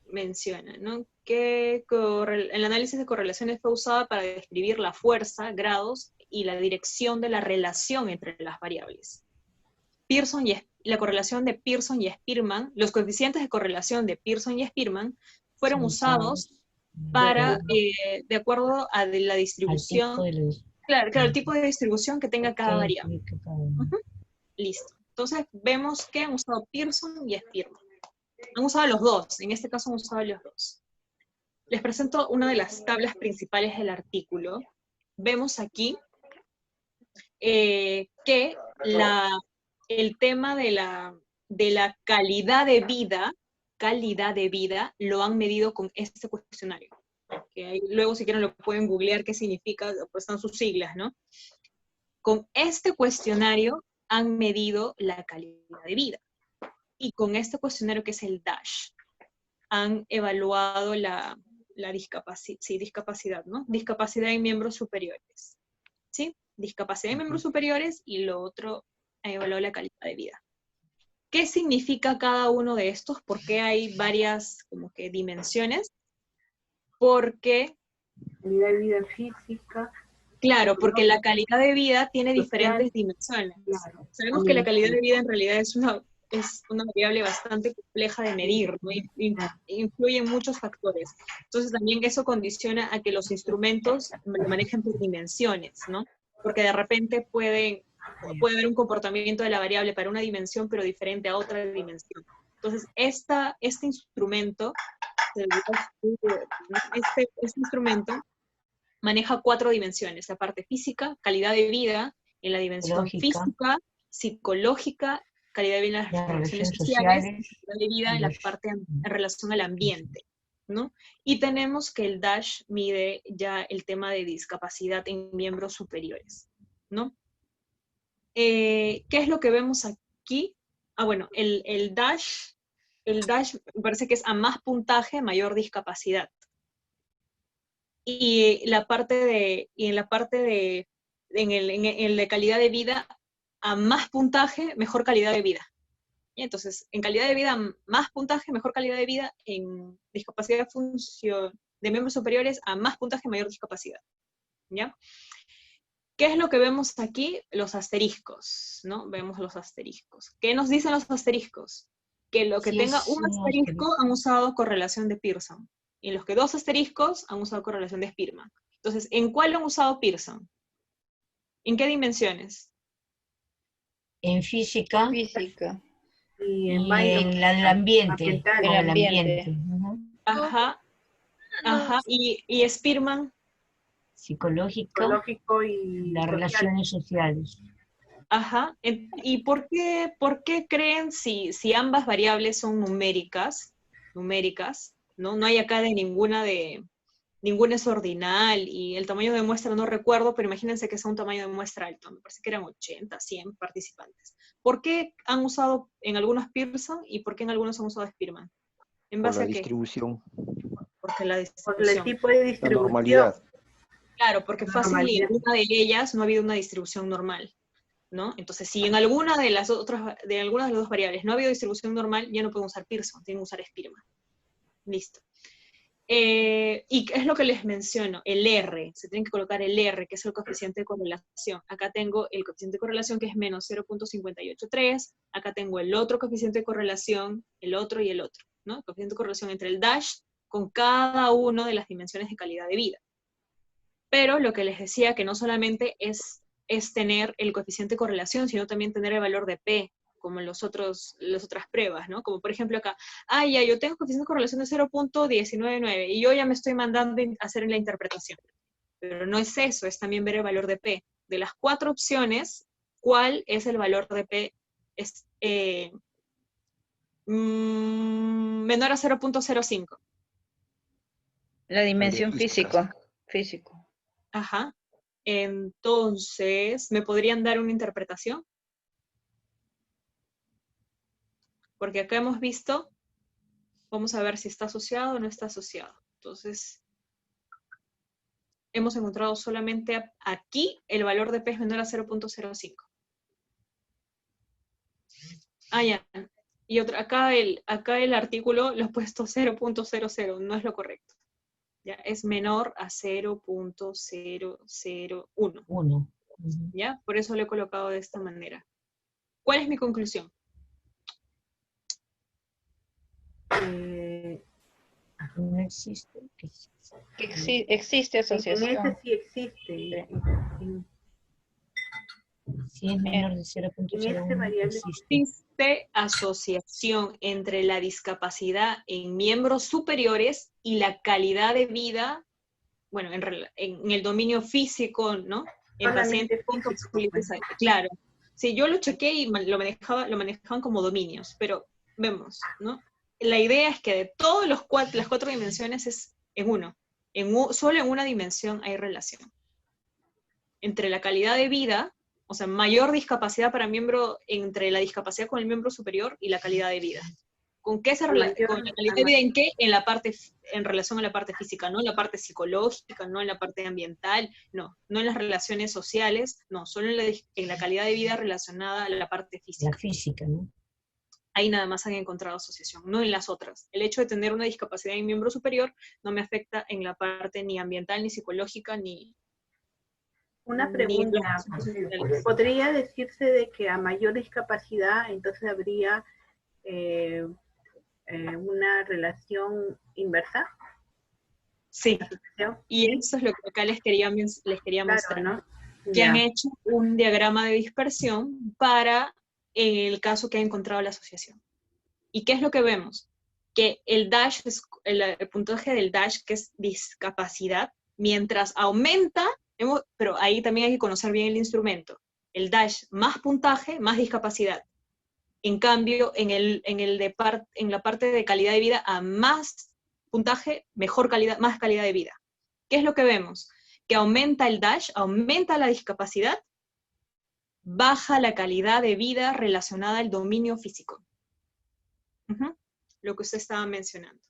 menciona, ¿no?, que el análisis de correlaciones fue usada para describir la fuerza, grados y la dirección de la relación entre las variables. La correlación de Pearson y Spearman, los coeficientes de correlación de Pearson y Spearman fueron usados para, de acuerdo a la distribución, el tipo de distribución que tenga cada variable. Listo. Entonces vemos que han usado Pearson y Spearman. Han usado los dos, en este caso han usado los dos. Les presento una de las tablas principales del artículo. Vemos aquí que el tema de la calidad de vida lo han medido con este cuestionario. Que luego, si quieren, lo pueden googlear qué significa, pues están sus siglas, ¿no? Con este cuestionario han medido la calidad de vida. Y con este cuestionario, que es el DASH, han evaluado la discapacidad, ¿no? Discapacidad en miembros superiores. ¿Sí? Discapacidad en miembros superiores, y lo otro, han evaluado la calidad de vida. ¿Qué significa cada uno de estos? ¿Por qué hay varias, como que, dimensiones? Porque... calidad de vida física. Claro, porque la calidad de vida tiene diferentes dimensiones. Claro. Sabemos que la calidad de vida en realidad es una variable bastante compleja de medir, ¿no? Influye en muchos factores. Entonces también eso condiciona a que los instrumentos lo manejen por dimensiones, ¿no? Porque de repente puede haber un comportamiento de la variable para una dimensión, pero diferente a otra dimensión. Entonces, este instrumento, este instrumento maneja 4 dimensiones: la parte física, calidad de vida, en la dimensión física, psicológica, calidad de vida en las relaciones sociales, calidad de vida en la parte en relación al ambiente, ¿no? Y tenemos que el DASH mide ya el tema de discapacidad en miembros superiores, ¿no? ¿Qué es lo que vemos aquí? Bueno, el DASH me parece que es a más puntaje, mayor discapacidad. Y en el de calidad de vida, a más puntaje, mejor calidad de vida. ¿Y? Entonces, en calidad de vida, más puntaje, mejor calidad de vida; en discapacidad de miembros superiores, a más puntaje, mayor discapacidad. ¿Ya? ¿Qué es lo que vemos aquí? Los asteriscos, ¿no? Vemos los asteriscos. ¿Qué nos dicen los asteriscos? Que lo que tenga un asterisco han usado correlación de Pearson. Y los que 2 asteriscos han usado correlación de Spearman. Entonces, ¿en cuál han usado Pearson? ¿En qué dimensiones? En física. Física. Y en el ambiente. El ambiente. Ajá. Ajá. ¿Y Spearman? Psicológico y las relaciones sociales. Ajá. ¿Y por qué creen, si ambas variables son numéricas, ¿no? No hay acá de ninguna es ordinal, y el tamaño de muestra no recuerdo, pero imagínense que sea un tamaño de muestra alto, me parece que eran 80, 100 participantes. ¿Por qué han usado en algunos Pearson y por qué en algunos han usado Spearman? ¿En base a qué? Distribución. Porque la distribución. Por el tipo de distribución. La normalidad. Claro, porque fácil, y en una de ellas no ha habido una distribución normal, ¿no? Entonces, si en alguna de las 2 variables no ha habido distribución normal, ya no pueden usar Pearson, tienen que usar Spearman. Listo. Y es lo que les menciono, el R, se tienen que colocar el R, que es el coeficiente de correlación. Acá tengo el coeficiente de correlación, que es menos 0.583, acá tengo el otro coeficiente de correlación, el otro y el otro, ¿no? El coeficiente de correlación entre el DASH con cada una de las dimensiones de calidad de vida. Pero lo que les decía, que no solamente es tener el coeficiente de correlación, sino también tener el valor de P, como en las otras pruebas, ¿no? Como por ejemplo acá, ya yo tengo coeficiente de correlación de 0.199, y yo ya me estoy mandando a hacer la interpretación. Pero no es eso, es también ver el valor de P. De las 4 opciones, ¿cuál es el valor de P? Es menor a 0.05. La dimensión físico. Ajá. Entonces, ¿me podrían dar una interpretación? Porque acá hemos visto, vamos a ver si está asociado o no está asociado. Entonces, hemos encontrado solamente aquí el valor de P es menor a 0.05. Ya. Y acá el artículo lo ha puesto 0.00, no es lo correcto. ¿Ya? Es menor a 0.001. ¿Ya? Por eso lo he colocado de esta manera. ¿Cuál es mi conclusión? No existe. Existe asociación. En ese sí existe. Si es menor de 0.01, existe asociación entre la discapacidad en miembros superiores y la calidad de vida, bueno, en el dominio físico, ¿no? En pacientes con toxicidad. Claro. Sí, yo lo chequé y lo manejaban como dominios, pero vemos, ¿no? La idea es que de todas las 4 dimensiones es en uno. Solo en una dimensión hay relación. Entre la calidad de vida, o sea, mayor discapacidad para entre la discapacidad con el miembro superior y la calidad de vida. ¿Con qué se relaciona? ¿Con la calidad de vida en qué? En relación a la parte física, no en la parte psicológica, no en la parte ambiental, no en las relaciones sociales, no, solo en la calidad de vida relacionada a la parte física. La física, ¿no? Ahí nada más han encontrado asociación, no en las otras. El hecho de tener una discapacidad en miembro superior no me afecta en la parte ni ambiental, ni psicológica, ni... Una pregunta, ¿podría decirse de que a mayor discapacidad entonces habría una relación inversa? Sí, y eso es lo que acá les quería mostrar, ¿no? Que han hecho un diagrama de dispersión para el caso que ha encontrado la asociación. ¿Y qué es lo que vemos? Que el dash, el puntaje del dash, que es discapacidad, mientras aumenta, pero ahí también hay que conocer bien el instrumento. El dash más puntaje, más discapacidad. En cambio, en la parte de calidad de vida, a más puntaje, mejor calidad, más calidad de vida. ¿Qué es lo que vemos? Que aumenta el dash, aumenta la discapacidad, baja la calidad de vida relacionada al dominio físico. Lo que usted estaba mencionando.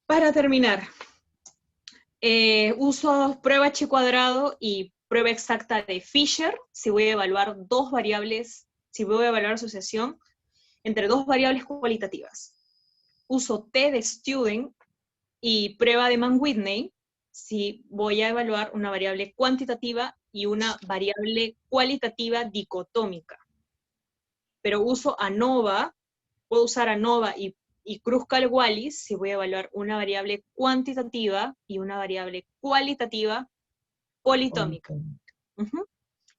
Para terminar, uso prueba H cuadrado y prueba exacta de Fisher si voy a evaluar dos variables, si voy a evaluar asociación entre dos variables cualitativas. Uso T de Student y prueba de Mann-Whitney si voy a evaluar una variable cuantitativa y una variable cualitativa dicotómica. Pero uso ANOVA, puedo usar ANOVA y Kruskal-Wallis si voy a evaluar una variable cuantitativa y una variable cualitativa politómica.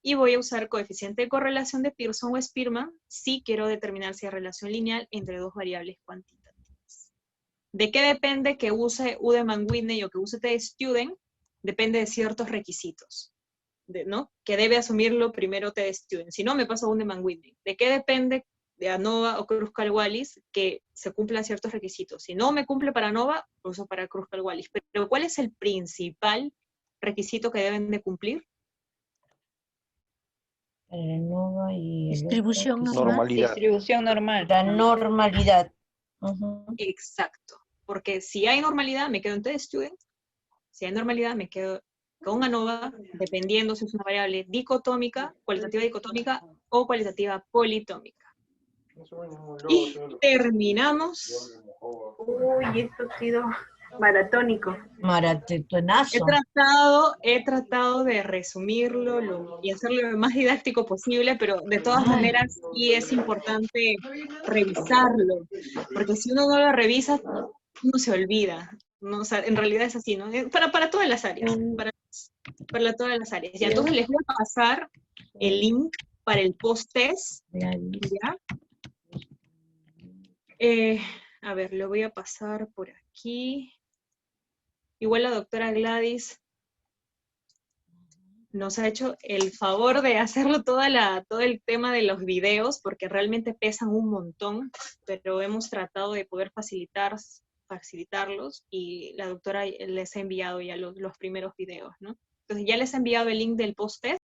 Y voy a usar coeficiente de correlación de Pearson o Spearman si quiero determinar si hay relación lineal entre dos variables cuantitativas. ¿De qué depende que use U de Mann-Whitney o que use T de Student? Depende de ciertos requisitos, ¿no? Que debe asumirlo primero T de Student. Si no, me paso a U de Mann-Whitney. ¿De qué depende de ANOVA o Kruskal-Wallis que se cumplan ciertos requisitos? Si no me cumple para ANOVA, lo uso para Kruskal-Wallis. Pero ¿cuál es el principal requisito que deben de cumplir? ANOVA y distribución normal. Normalidad. Distribución normal. La normalidad. Exacto. Porque si hay normalidad, me quedo en T de Student. Si hay normalidad, me quedo con ANOVA, dependiendo si es una variable dicotómica, cualitativa dicotómica o cualitativa politómica. Y terminamos. Uy, esto ha sido maratónico. Maratonazo. He tratado de resumirlo y hacerlo lo más didáctico posible, pero de todas maneras sí es importante revisarlo, porque si uno no lo revisa, uno se olvida. ¿No? O sea, en realidad es así, ¿no? Para todas las áreas, para todas las áreas. Y entonces les voy a pasar el link para el post-test, ¿ya? A ver, lo voy a pasar por aquí. Igual la doctora Gladys nos ha hecho el favor de hacerlo todo el tema de los videos, porque realmente pesan un montón, pero hemos tratado de poder facilitarlos, y la doctora les ha enviado ya los primeros videos, ¿no? Entonces ya les he enviado el link del post-test.